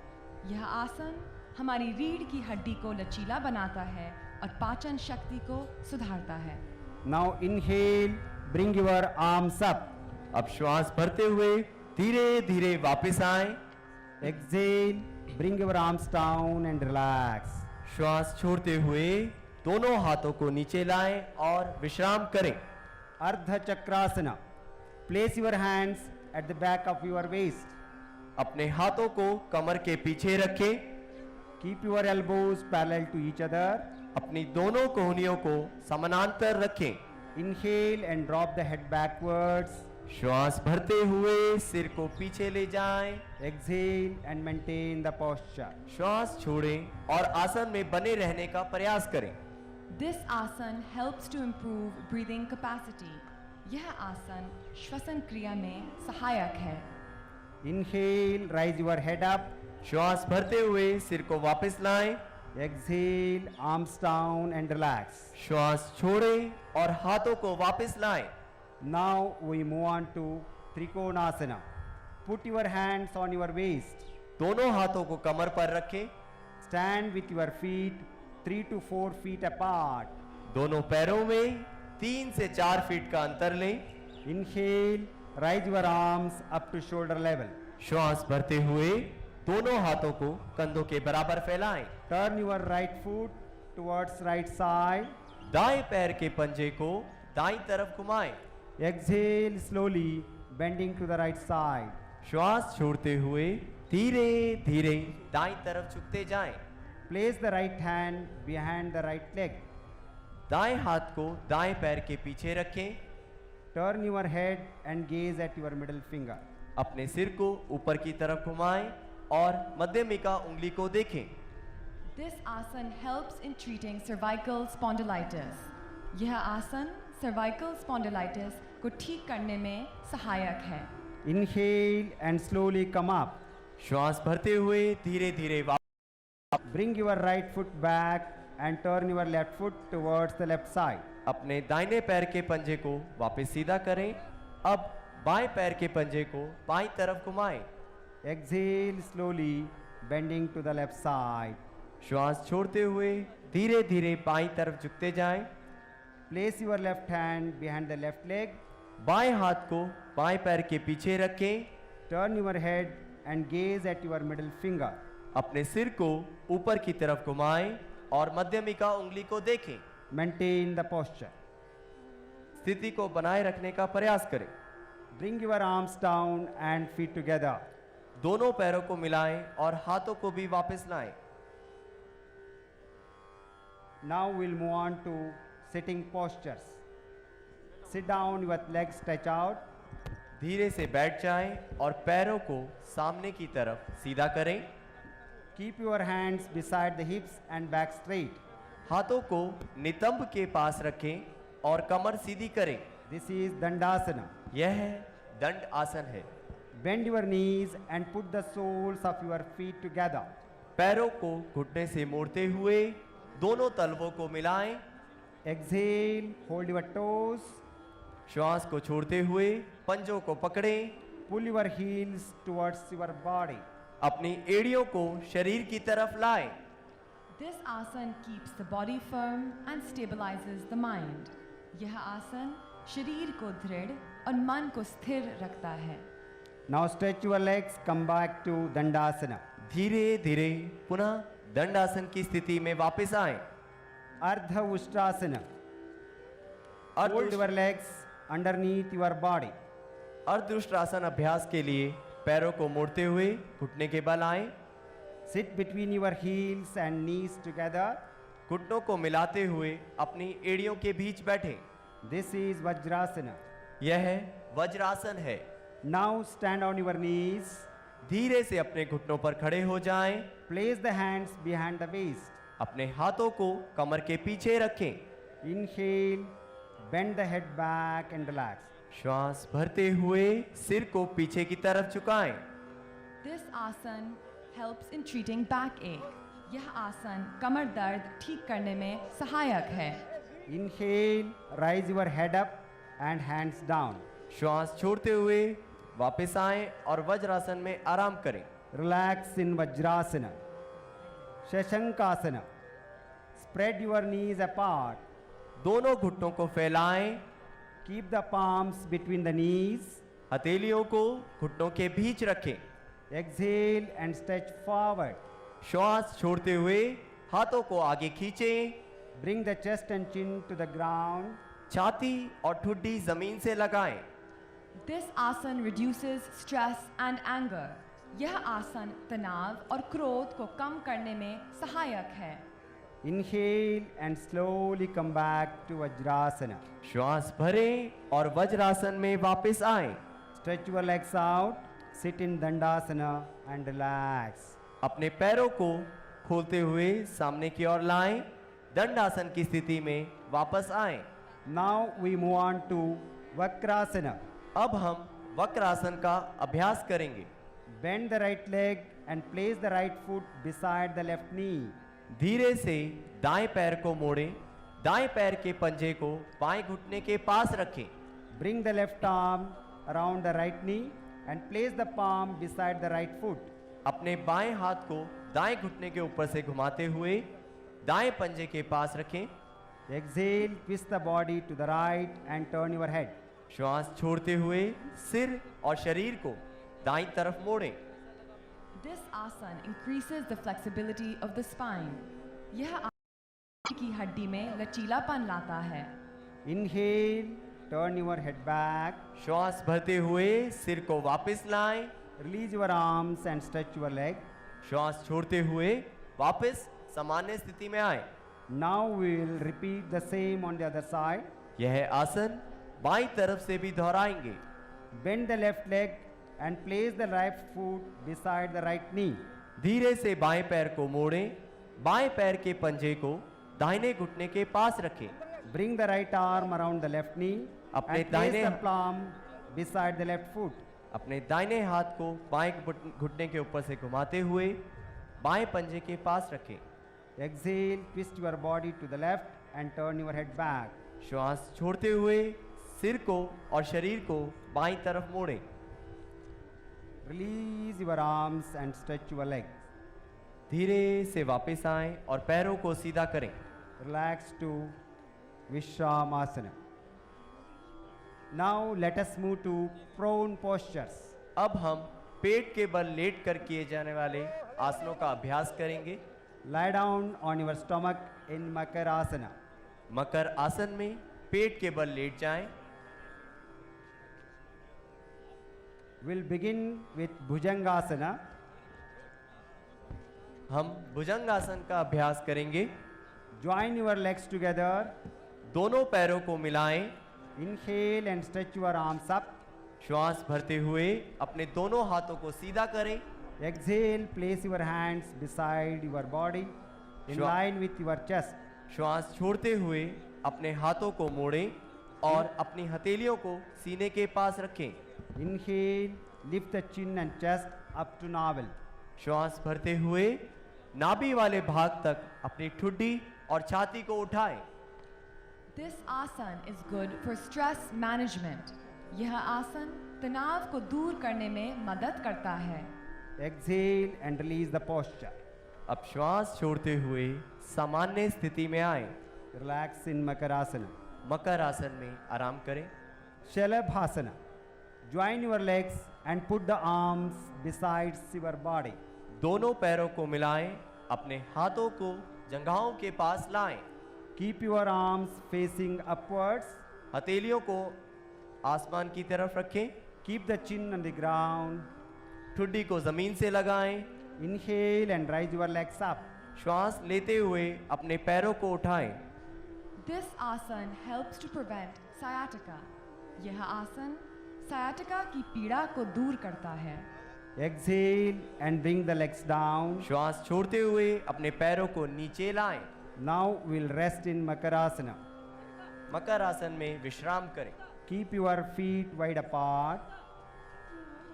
यह आसन हमारी रीढ़ की हड्डी को लचीला बनाता है और पाचन शक्ति को सुधारता है। Now inhale, bring your arms up. अब श्वास भरते हुए धीरे धीरे वापस आएं। Exhale, bring your arms down and relax. श्वास छोड़ते हुए दोनों हाथों को नीचे लाएं और विश्राम करें। Ardha Chakrasana. Place your hands at the back of your waist. अपने हाथों को कमर के पीछे रखें। Keep your elbows parallel to each other. अपनी दोनों कोहनियों को समानांतर रखें। Inhale and drop the head backwards. श्वास भरते हुए सिर को पीछे ले जाएं। Exhale and maintain the posture. श्वास छोड़ें और आसन में बने रहने का प्रयास करें। This आसन helps to improve breathing capacity. यह आसन श्वसन क्रिया में सहायक है। Inhale, raise your head up. श्वास भरते हुए सिर को वापस लाएं। Exhale, arms down and relax. श्वास छोड़ें और हाथों को वापस लाएं। Now we move on to Trikonasana. Put your hands on your waist. दोनों हाथों को कमर पर रखें। Stand with your feet 3 to 4 feet apart. दोनों पैरों में 3 से 4 फीट का अंतर लें। Inhale, raise your arms up to shoulder level. श्वास भरते हुए दोनों हाथों को कंधों के बराबर फैलाएं। Turn your right foot towards right side. दाएं पैर के पंजे को दाईं तरफ घुमाएं। Exhale slowly, bending to the right side. श्वास छोड़ते हुए धीरे धीरे दाईं तरफ झुकते जाएं। Place the right hand behind the right leg. दाएं हाथ को दाएं पैर के पीछे रखें। Turn your head and gaze at your middle finger. अपने सिर को ऊपर की तरफ घुमाएं और मध्यमिका उंगली को देखें। This आसन helps in treating cervical spondylitis. यह आसन cervical spondylitis को ठीक करने में सहायक है। Inhale and slowly come up. श्वास भरते हुए धीरे धीरे Bring your right foot back and turn your left foot towards the left side. अपने दाहिने पैर के पंजे को वापस सीधा करें। अब बाएं पैर के पंजे को बाईं तरफ घुमाएं। Exhale slowly, bending to the left side. श्वास छोड़ते हुए धीरे धीरे बाईं तरफ झुकते जाएं। Place your left hand behind the left leg. बाएं हाथ को बाएं पैर के पीछे रखें। Turn your head and gaze at your middle finger. अपने सिर को ऊपर की तरफ घुमाएं और मध्यमिका उंगली को देखें। Maintain the posture. स्थिति को बनाए रखने का प्रयास करें। Bring your arms down and feet together. दोनों पैरों को मिलाएं और हाथों को भी वापस लाएं। Now we'll move on to sitting postures. Sit down with legs stretched out. धीरे से बैठ जाएं और पैरों को सामने की तरफ सीधा करें। Keep your hands beside the hips and back straight. हाथों को नितंब के पास रखें और कमर सीधी करें। This is Dandasana. यह दंड आसन है। Bend your knees and put the soles of your feet together. पैरों को घुटने से मोड़ते हुए दोनों तलवों को मिलाएं। Exhale, hold your toes. श्वास को छोड़ते हुए पंजों को पकड़ें। Pull your heels towards your body. अपनी एड़ियों को शरीर की तरफ लाएं। This आसन keeps the body firm and stabilizes the mind. यह आसन शरीर को दृढ़ और मन को स्थिर रखता है। Now stretch your legs, come back to Dandasana. धीरे धीरे पुनः दंडासन की स्थिति में वापस आएं। Ardha Ustrasana. Hold your legs underneath your body. अर्धउष्ट्रासन अभ्यास के लिए पैरों को मोड़ते हुए घुटने के बल आएं। Sit between your heels and knees together. घुटनों को मिलाते हुए अपनी एड़ियों के बीच बैठें। This is Vajrasana. यह वज्रासन है। Now stand on your knees. धीरे से अपने घुटनों पर खड़े हो जाएं। Place the hands behind the waist. अपने हाथों को कमर के पीछे रखें। Inhale, bend the head back and relax. श्वास भरते हुए सिर को पीछे की तरफ झुकाएं। This आसन helps in treating backache. यह आसन कमर दर्द ठीक करने में सहायक है। Inhale, raise your head up and hands down. श्वास छोड़ते हुए वापस आएं और वज्रासन में आराम करें। Relax in Vajrasana. Shashankasana. Spread your knees apart. दोनों घुटनों को फैलाएं। Keep the palms between the knees. हथेलियों को घुटनों के बीच रखें। Exhale and stretch forward. श्वास छोड़ते हुए हाथों को आगे खींचें। Bring the chest and chin to the ground. छाती और ठुड्डी जमीन से लगाएं। This आसन reduces stress and anger. यह आसन तनाव और क्रोध को कम करने में सहायक है। Inhale and slowly come back to Vajrasana. श्वास भरें और वज्रासन में वापस आएं। Stretch your legs out. Sit in Dandasana and relax. अपने पैरों को खोलते हुए सामने की ओर लाएं। दंडासन की स्थिति में वापस आएं। Now we move on to Vakrasana. अब हम वक्रासन का अभ्यास करेंगे। Bend the right leg and place the right foot beside the left knee. धीरे से दाएं पैर को मोड़ें। दाएं पैर के पंजे को बाएं घुटने के पास रखें। Bring the left arm around the right knee and place the palm beside the right foot. अपने बाएं हाथ को दाएं घुटने के ऊपर से घुमाते हुए दाएं पंजे के पास रखें। Exhale, twist the body to the right and turn your head. श्वास छोड़ते हुए सिर और शरीर को दाईं तरफ मोड़ें। This asana increases the flexibility of the spine. यह आसन की हड्डी में लचीलापन लाता है. Inhale, turn your head back, श्वास भरते हुए सिर को वापस लाएं. release your arms and stretch your leg. श्वास छोड़ते हुए वापस सामान्य स्थिति में आए. Now we will repeat the same on the other side. यह आसन बाईं तरफ से भी दोहराएंगे. Bend the left leg and place the right foot beside the right knee. धीरे से बाएं पैर को मोड़ें. बाएं पैर के पंजे को दाहिने घुटने के पास रखें. Bring the right arm around the left knee अपने and place दाहिने- the palm beside the left foot. अपने दाहिने हाथ को बाएं घुटने के ऊपर से घुमाते हुए बाएं पंजे के पास रखें. Exhale, twist your body to the left and turn your head back. श्वास छोड़ते हुए सिर को और शरीर को बाईं तरफ मोड़ें. Release your arms and stretch your legs. धीरे से वापस आएं और पैरों को सीधा करें. Relax to Vishramasana. Now let us move to prone postures. अब हम पेट के बल लेट कर किए जाने वाले आसनों का अभ्यास करेंगे. Lie down on your stomach in Makarasana. मकर आसन में पेट के बल लेट जाएं. We'll begin with Bhujangasana. हम भुजंगासन का अभ्यास करेंगे. Join your legs together. दोनों पैरों को मिलाएं. Inhale and stretch your arms up. श्वास भरते हुए अपने दोनों हाथों को सीधा करें. Exhale, place your hands beside your body in Sure. line with your chest. श्वास छोड़ते हुए अपने हाथों को मोड़ें और अपनी हथेलियों को सीने के पास रखें. Inhale, lift the chin and chest up to navel. श्वास भरते हुए नाभि वाले भाग तक अपनी ठुड्डी और छाती को उठाएं. This asana is good for stress management. यह आसन तनाव को दूर करने में मदद करता है. Exhale and release the posture. अब श्वास छोड़ते हुए सामान्य स्थिति में आए. Relax in Makarasana. मकर आसन में आराम करें. Shalabhasana. Join your legs and put the arms beside your body. दोनों पैरों को मिलाएं. अपने हाथों को जंघाओं के पास लाएं. Keep your arms facing upwards. हथेलियों को आसमान की तरफ रखें. Keep the chin on the ground. ठुड्डी को जमीन से लगाएं. Inhale and raise your legs up. श्वास लेते हुए अपने पैरों को उठाएं. This asana helps to prevent sciatica. यह आसन sciatica की पीड़ा को दूर करता है. Exhale and bring the legs down. श्वास छोड़ते हुए अपने पैरों को नीचे लाएं. Now we'll rest in Makarasana. मकर आसन में विश्राम करें. Keep your feet wide apart.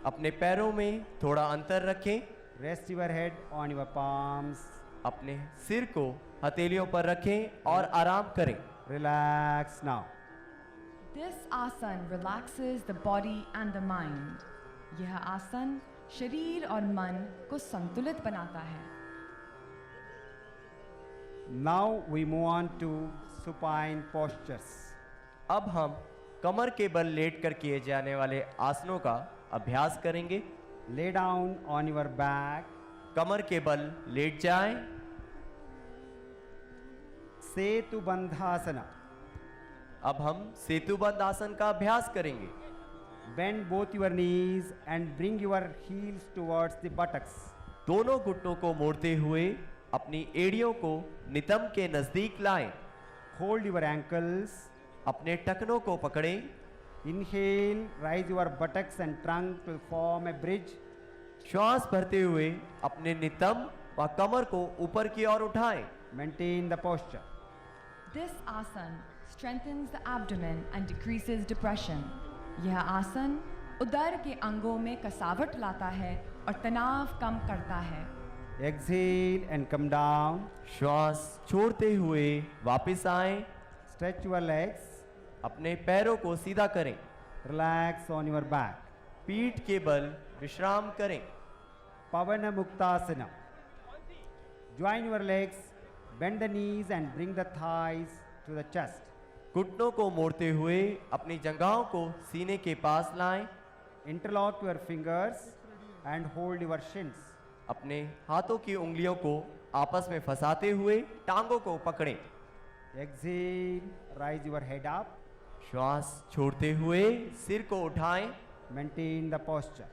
अपने पैरों में थोड़ा अंतर रखें. Rest your head on your palms. अपने सिर को हथेलियों पर रखें और आराम करें. Relax now. This asana relaxes the body and the mind. यह आसन शरीर और मन को संतुलित बनाता है. Now we move on to supine postures. अब हम कमर के बल लेट कर किए जाने वाले आसनों का अभ्यास करेंगे. Lay down on your back. कमर के बल लेट जाएं. Setu Bandhasana. अब हम सेतुबंध आसन का अभ्यास करेंगे. Bend both your knees and bring your heels towards the buttocks. दोनों घुटनों को मोड़ते हुए अपनी एड़ियों को नितंब के नजदीक लाएं. Hold your ankles. अपने टखनों को पकड़ें. Inhale, raise your buttocks and trunk to form a bridge. श्वास भरते हुए अपने नितंब व कमर को ऊपर की ओर उठाएं. Maintain the posture. This asana strengthens the abdomen and decreases depression. यह आसन उदर के अंगों में कसावट लाता है और तनाव कम करता है. Exhale and come down. श्वास छोड़ते हुए वापस आएं. Stretch your legs. अपने पैरों को सीधा करें. Relax on your back. पीठ के बल विश्राम करें. Pavana Muktasana. Join your legs, bend the knees and bring the thighs to the chest. घुटनों को मोड़ते हुए अपनी जंघाओं को सीने के पास लाएं. Interlock your fingers and hold your shins. अपने हाथों की उंगलियों को आपस में फंसाते हुए टांगों को पकड़ें। Exhale, raise your head up. श्वास छोड़ते हुए सिर को उठाएं। Maintain the posture.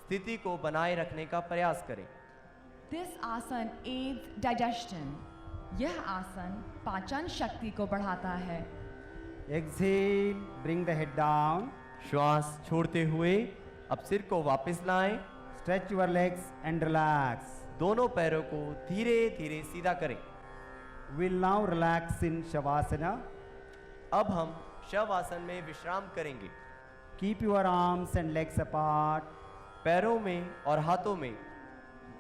स्थिति को बनाए रखने का प्रयास करें। This आसन aids digestion. यह आसन पाचन शक्ति को बढ़ाता है। Exhale, bring the head down. श्वास छोड़ते हुए अब सिर को वापस लाएं। Stretch your legs and relax. दोनों पैरों को धीरे धीरे सीधा करें। We'll now relax in Shavasana. अब हम शव आसन में विश्राम करेंगे। Keep your arms and legs apart. पैरों में और हाथों में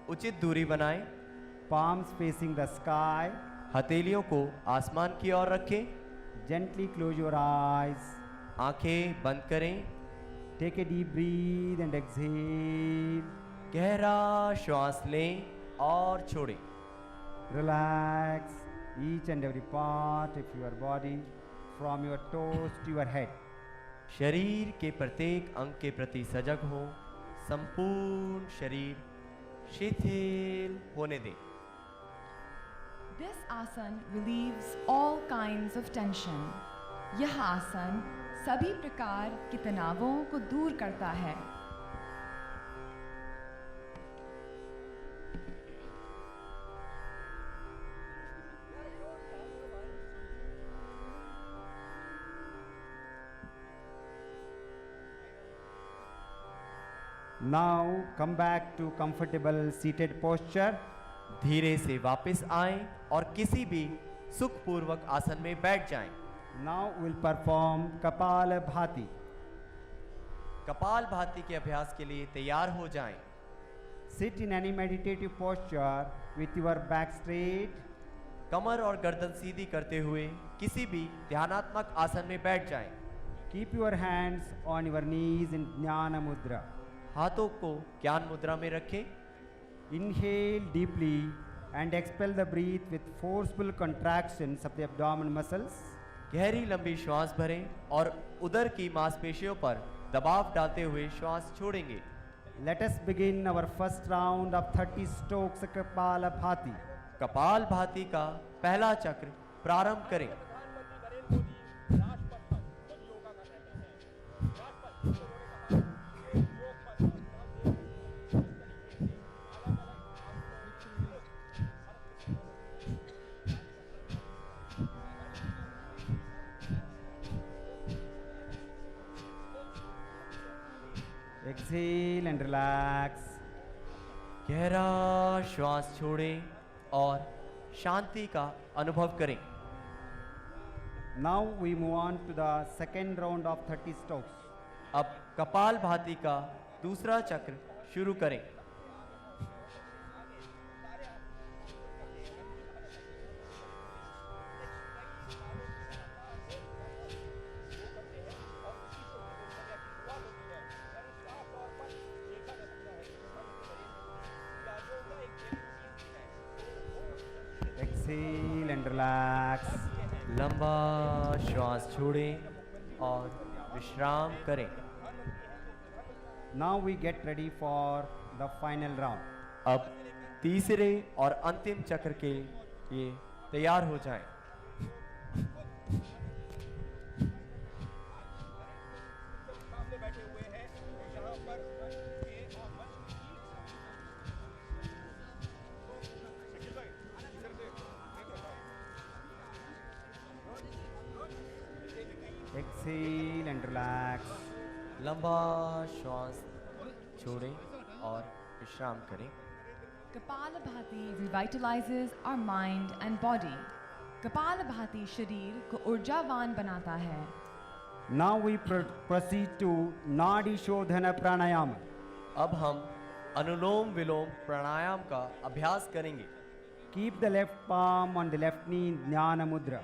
उचित दूरी बनाएं। Palms facing the sky. हथेलियों को आसमान की ओर रखें। Gently close your eyes. आंखें बंद करें। Take a deep breath and exhale. गहरा श्वास लें और छोड़ें। Relax each and every part of your body from your toes to your head. शरीर के प्रत्येक अंग के प्रति सजग हो। संपूर्ण शरीर शिथिल होने दें। This आसन relieves all kinds of tension. यह आसन सभी प्रकार के तनावों को दूर करता है। Now come back to comfortable seated posture. धीरे से वापस आएं और किसी भी सुखपूर्वक आसन में बैठ जाएं। Now we'll perform Kapalabhati. Kapalbhati के अभ्यास के लिए तैयार हो जाएं। Sit in any meditative posture with your back straight. कमर और गर्दन सीधी करते हुए किसी भी ध्यानात्मक आसन में बैठ जाएं। Keep your hands on your knees in Jnana Mudra. हाथों को ज्ञान मुद्रा में रखें। Inhale deeply and expel the breath with forceful contractions of the abdomen muscles. गहरी लंबी श्वास भरें और उदर की मांसपेशियों पर दबाव डालते हुए श्वास छोड़ेंगे। Let us begin our first round of 30 strokes Kapalabhati. Kapalbhati का पहला चक्र प्रारंभ करें। Exhale and relax. गहरा श्वास छोड़ें और शांति का अनुभव करें। Now we move on to the second round of 30 strokes. अब कपालभाति का दूसरा चक्र शुरू करें। Exhale and relax. लंबा श्वास छोड़ें और विश्राम करें। Now we get ready for the final round. अब तीसरे और अंतिम चक्र के लिए तैयार हो जाएं। Exhale and relax. लंबा श्वास छोड़ें और विश्राम करें। Kapalabhati revitalizes our mind and body. Kapalabhati शरीर को ऊर्जावान बनाता है। Now we proceed to Nadi Shodhana Pranayama. अब हम अनुलोम विलोम प्राणायाम का अभ्यास करेंगे। Keep the left palm on the left knee in Jnana Mudra.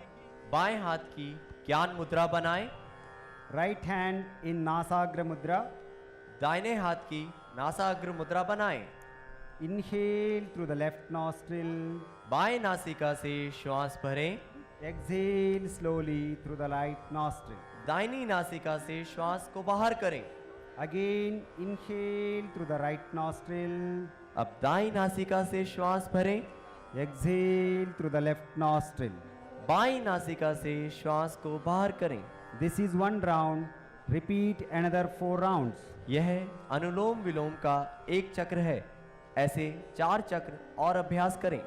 बाएं हाथ की ज्ञान मुद्रा बनाएं। Right hand in Nasagra Mudra. दाहिने हाथ की नासाग्र मुद्रा बनाएं। Inhale through the left nostril. बाएं नासिका से श्वास भरें। Exhale slowly through the right nostril. दाहिनी नासिका से श्वास को बाहर करें। Again inhale through the right nostril. अब दाई नासिका से श्वास भरें, Exhale through the left nostril. By नासिका से श्वास को बाहर करें। This is one round. Repeat another 4 rounds. यह अनुलोम विलोम का एक चक्र है। ऐसे 4 चक्र और अभ्यास करें।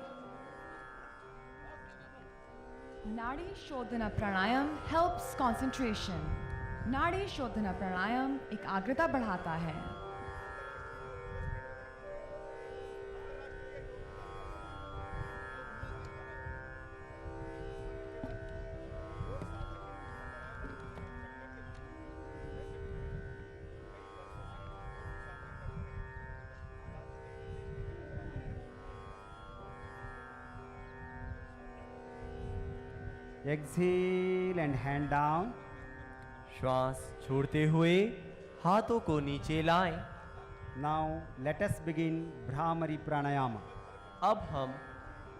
Nadi Shodhana Pranayam helps concentration. Nadi Shodhana Pranayam एकाग्रता बढ़ाता है। Exhale and hand down. श्वास छोड़ते हुए हाथों को नीचे लाएं। Now let us begin Bhramari Pranayama. अब हम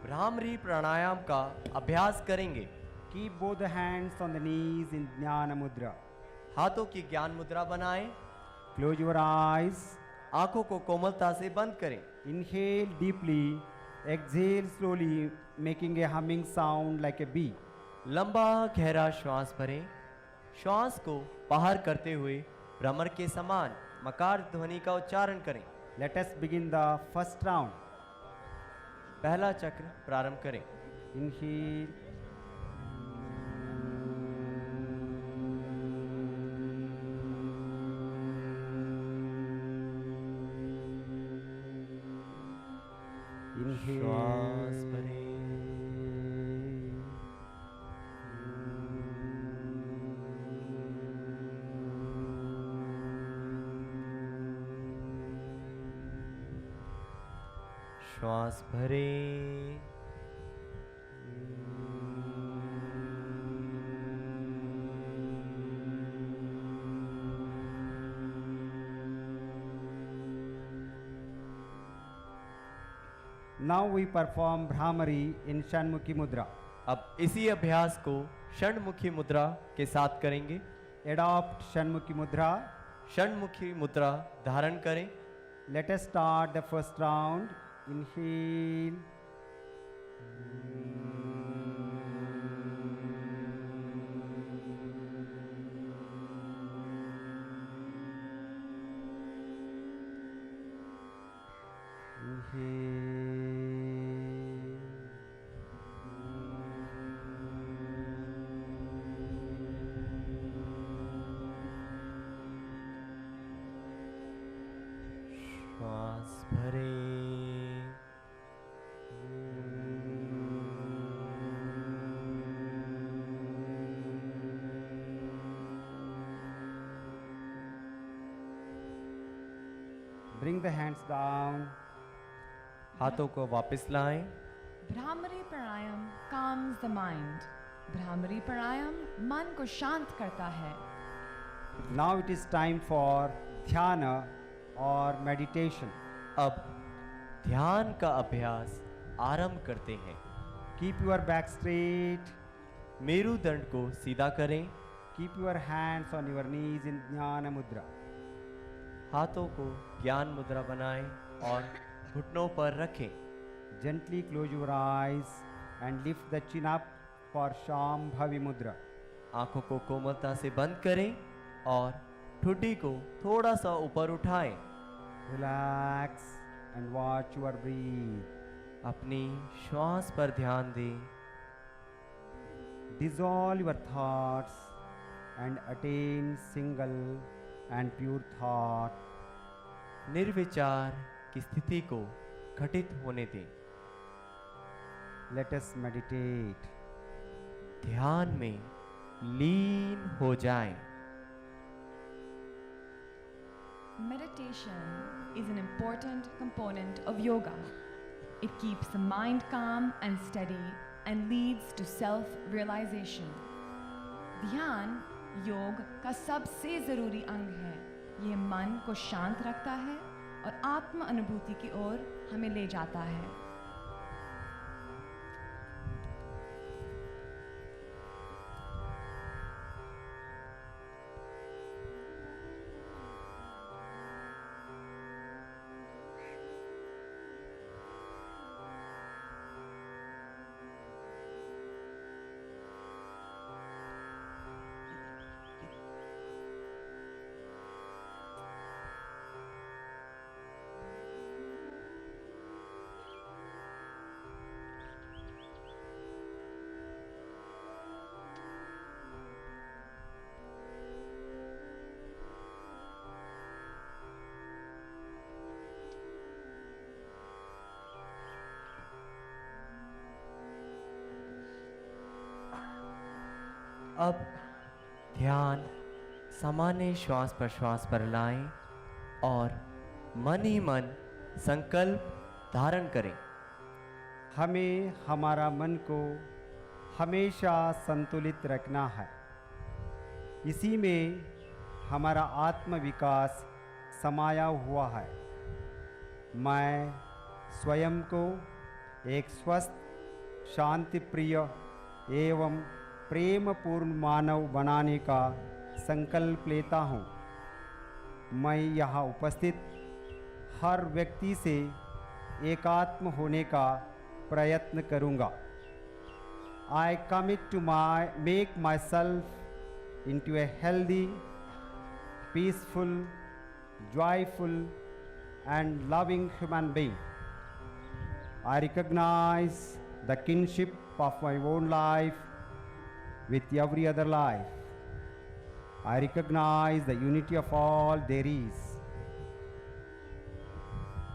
भ्रामरी प्राणायाम का अभ्यास करेंगे। Keep both the hands on the knees in Jnana Mudra. हाथों की ज्ञान मुद्रा बनाएं। Close your eyes. आंखों को कोमलता से बंद करें। Inhale deeply. Exhale slowly, making a humming sound like a bee. लंबा गहरा श्वास भरें। श्वास को बाहर करते हुए भ्रमर के समान मकार ध्वनि का उच्चारण करें। Let us begin the first round. पहला चक्र प्रारंभ करें। Inhale. Inhale. श्वास भरें। श्वास भरें। Now we perform Bhramari in Shanmukhi Mudra. अब इसी अभ्यास को षण्मुखी मुद्रा के साथ करेंगे। Adopt Shanmukhi Mudra. षण्मुखी मुद्रा धारण करें। Let us start the first round. Inhale. Inhale. श्वास भरें। Bring the hands down. हाथों को वापस लाएं। Bhramari Pranayam calms the mind. Bhramari Pranayam मन को शांत करता है। Now it is time for dhyana or meditation. अब ध्यान का अभ्यास आरंभ करते हैं। Keep your back straight. मेरुदंड को सीधा करें। Keep your hands on your knees in Jnana Mudra. हाथों को ज्ञान मुद्रा बनाएं और घुटनों पर रखें। Gently close your eyes and lift the chin up for Shambhavi Mudra. आंखों को कोमलता से बंद करें और ठुड्डी को थोड़ा सा ऊपर उठाएं। Relax and watch your breath. अपनी श्वास पर ध्यान दें। Dissolve your thoughts and attain single and pure thought. निर्विचार की स्थिति को घटित होने दें। Let us meditate. ध्यान में लीन हो जाएं। Meditation is an important component of yoga. It keeps the mind calm and steady and leads to self-realization. ध्यान योग का सबसे जरूरी अंग है। यह मन को शांत रखता है और आत्म अनुभूति की ओर हमें ले जाता है। अब ध्यान सामान्य श्वास प्रश्वास पर लाएं और मन ही मन संकल्प धारण करें। हमें हमारा मन को हमेशा संतुलित रखना है। इसी में हमारा आत्म विकास समाया हुआ है। मैं स्वयं को एक स्वस्थ, शांति प्रिय एवं प्रेमपूर्ण मानव बनाने का संकल्प लेता हूँ। मैं यहाँ उपस्थित हर व्यक्ति से एकात्म होने का प्रयत्न करूँगा। I commit to make myself into a healthy, peaceful, joyful and loving human being. I recognize the kinship of my own life with every other life. I recognize the unity of all there is.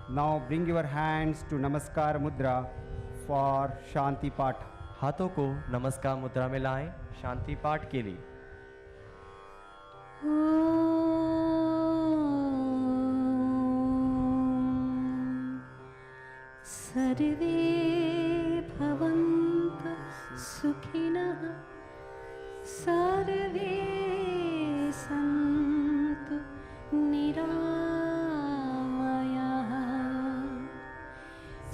Now bring your hands to Namaskar Mudra for Shanti Path. हाथों को नमस्कार मुद्रा में लाएं शांति पाठ के लिए। सर्वे भवन्तु सुखिनः सर्वे सन्तु निरामयाः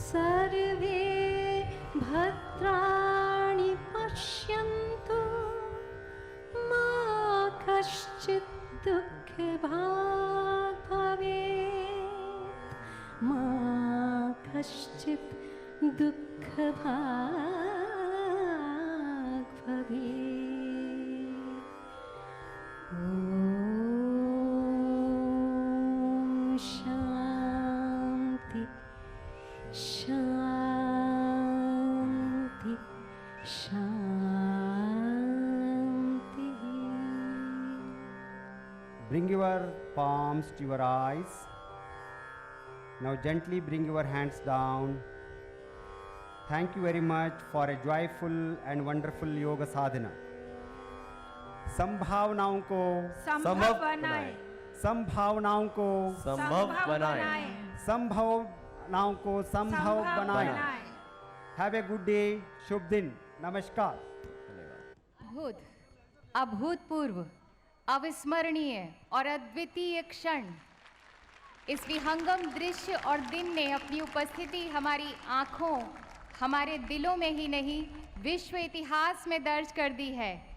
सर्वे भद्राणि पश्यन्तु मा कश्चित् दुःखभाग् भवेत् मा कश्चित् दुःखभाग् भवेत्। ॐ शान्ति शान्ति शान्ति। Bring your palms to your eyes. Now gently bring your hands down. Thank you very much for a joyful and wonderful yoga sadhana. संभावनाओं को संभव बनाएं, संभावनाओं को संभव बनाएं, संभावनाओं को संभव बनाएं। हैव ए गुड डे, शुभ दिन, नमस्कार। अद्भुत, अभूतपूर्व, अविस्मरणीय और अद्वितीय क्षण इस विहंगम दृश्य और दिन ने अपनी उपस्थिति हमारी आँखों, हमारे दिलों में ही नहीं विश्व इतिहास में दर्ज कर दी है।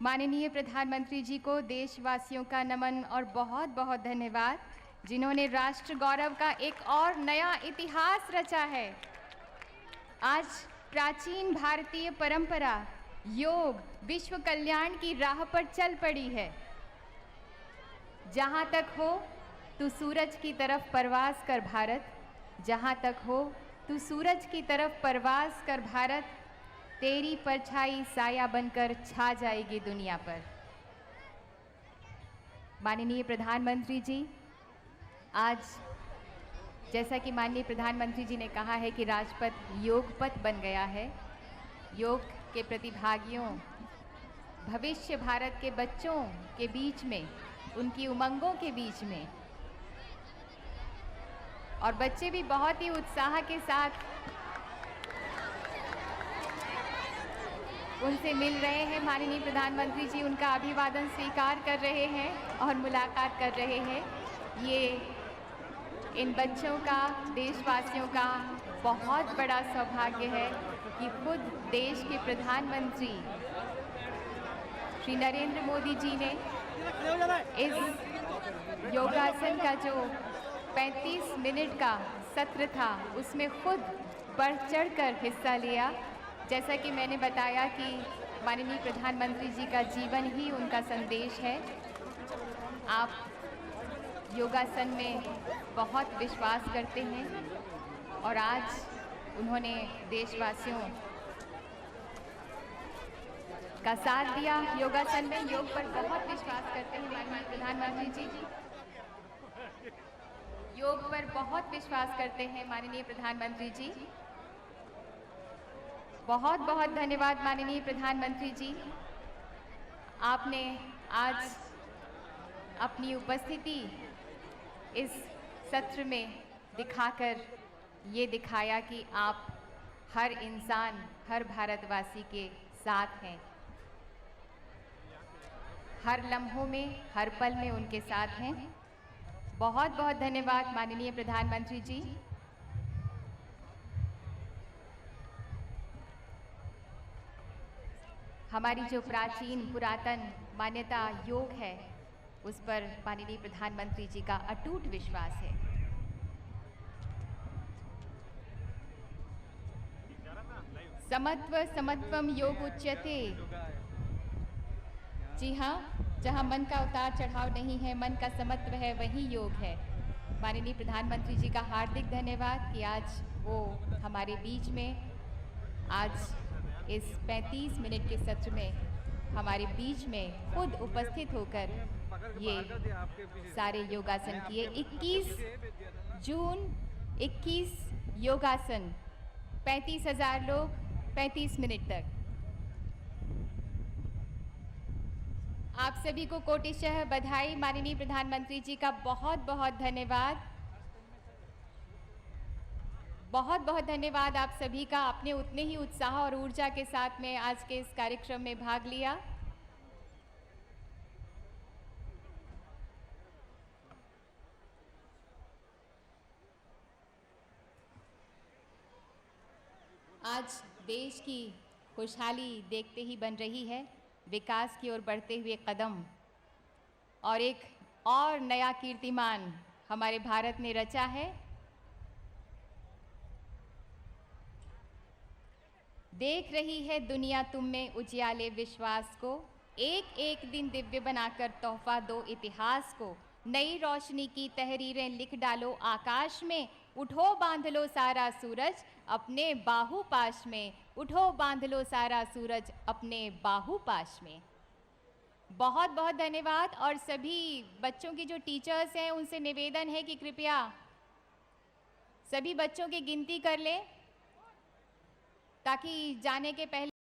माननीय प्रधानमंत्री जी को देशवासियों का नमन और बहुत बहुत धन्यवाद, जिन्होंने राष्ट्र गौरव का एक और नया इतिहास रचा है। आज प्राचीन भारतीय परंपरा योग विश्व कल्याण की राह पर चल पड़ी है। जहाँ तक हो तू सूरज की तरफ परवास कर भारत, जहाँ तक हो तू सूरज की तरफ परवास कर भारत, तेरी परछाई साया बनकर छा जाएगी दुनिया पर। माननीय प्रधानमंत्री जी, आज जैसा कि माननीय प्रधानमंत्री जी ने कहा है कि राजपथ योग पथ बन गया है। योग के प्रतिभागियों, भविष्य भारत के बच्चों के बीच में, उनकी उमंगों के बीच में, और बच्चे भी बहुत ही उत्साह के साथ उनसे मिल रहे हैं। माननीय प्रधानमंत्री जी उनका अभिवादन स्वीकार कर रहे हैं और मुलाकात कर रहे हैं। ये इन बच्चों का, देशवासियों का बहुत बड़ा सौभाग्य है कि खुद देश के प्रधानमंत्री श्री नरेंद्र मोदी जी ने इस योगासन का जो 35 मिनट का सत्र था उसमें खुद बढ़ चढ़कर हिस्सा लिया। जैसा कि मैंने बताया कि माननीय प्रधानमंत्री जी का जीवन ही उनका संदेश है। आप योगासन में बहुत विश्वास करते हैं और आज उन्होंने देशवासियों का साथ दिया। योगासन में योग पर बहुत विश्वास करते हैं माननीय प्रधानमंत्री जी। योग पर बहुत विश्वास करते हैं माननीय प्रधानमंत्री जी। बहुत बहुत धन्यवाद माननीय प्रधानमंत्री जी। आपने आज अपनी उपस्थिति इस सत्र में दिखाकर ये दिखाया कि आप हर इंसान, हर भारतवासी के साथ हैं। हर लम्हों में, हर पल में उनके साथ हैं। बहुत बहुत धन्यवाद माननीय प्रधानमंत्री जी। हमारी जो प्राचीन पुरातन मान्यता योग है, उस पर माननीय प्रधानमंत्री जी का अटूट विश्वास है। समत्व समत्वम योग उच्यते। जी हाँ, जहाँ मन का उतार चढ़ाव नहीं है, मन का समत्व है, वही योग है। माननीय प्रधानमंत्री जी का हार्दिक धन्यवाद कि आज वो हमारे बीच में, आज इस 35 मिनट के सत्र में हमारे बीच में खुद उपस्थित होकर ये सारे योगासन किए। 21 जून 21 योगासन, 35,000 लोग 35 मिनट तक। आप सभी को कोटिशः बधाई। माननीय प्रधानमंत्री जी का बहुत बहुत धन्यवाद। बहुत बहुत धन्यवाद आप सभी का। आपने उतने ही उत्साह और ऊर्जा के साथ में आज के इस कार्यक्रम में भाग लिया। आज देश की खुशहाली देखते ही बन रही है, विकास की ओर बढ़ते हुए कदम, और एक और नया कीर्तिमान हमारे भारत ने रचा है। देख रही है दुनिया तुम में उजियाले विश्वास को, एक एक दिन दिव्य बनाकर तोहफा दो इतिहास को। नई रोशनी की तहरीरें लिख डालो आकाश में, उठो बांध लो सारा सूरज अपने बाहुपाश में। उठो बांध लो सारा सूरज अपने बाहुपाश में। बहुत बहुत धन्यवाद। और सभी बच्चों की जो टीचर्स हैं, उनसे निवेदन है कि कृपया सभी बच्चों की गिनती कर लें, ताकि जाने के पहले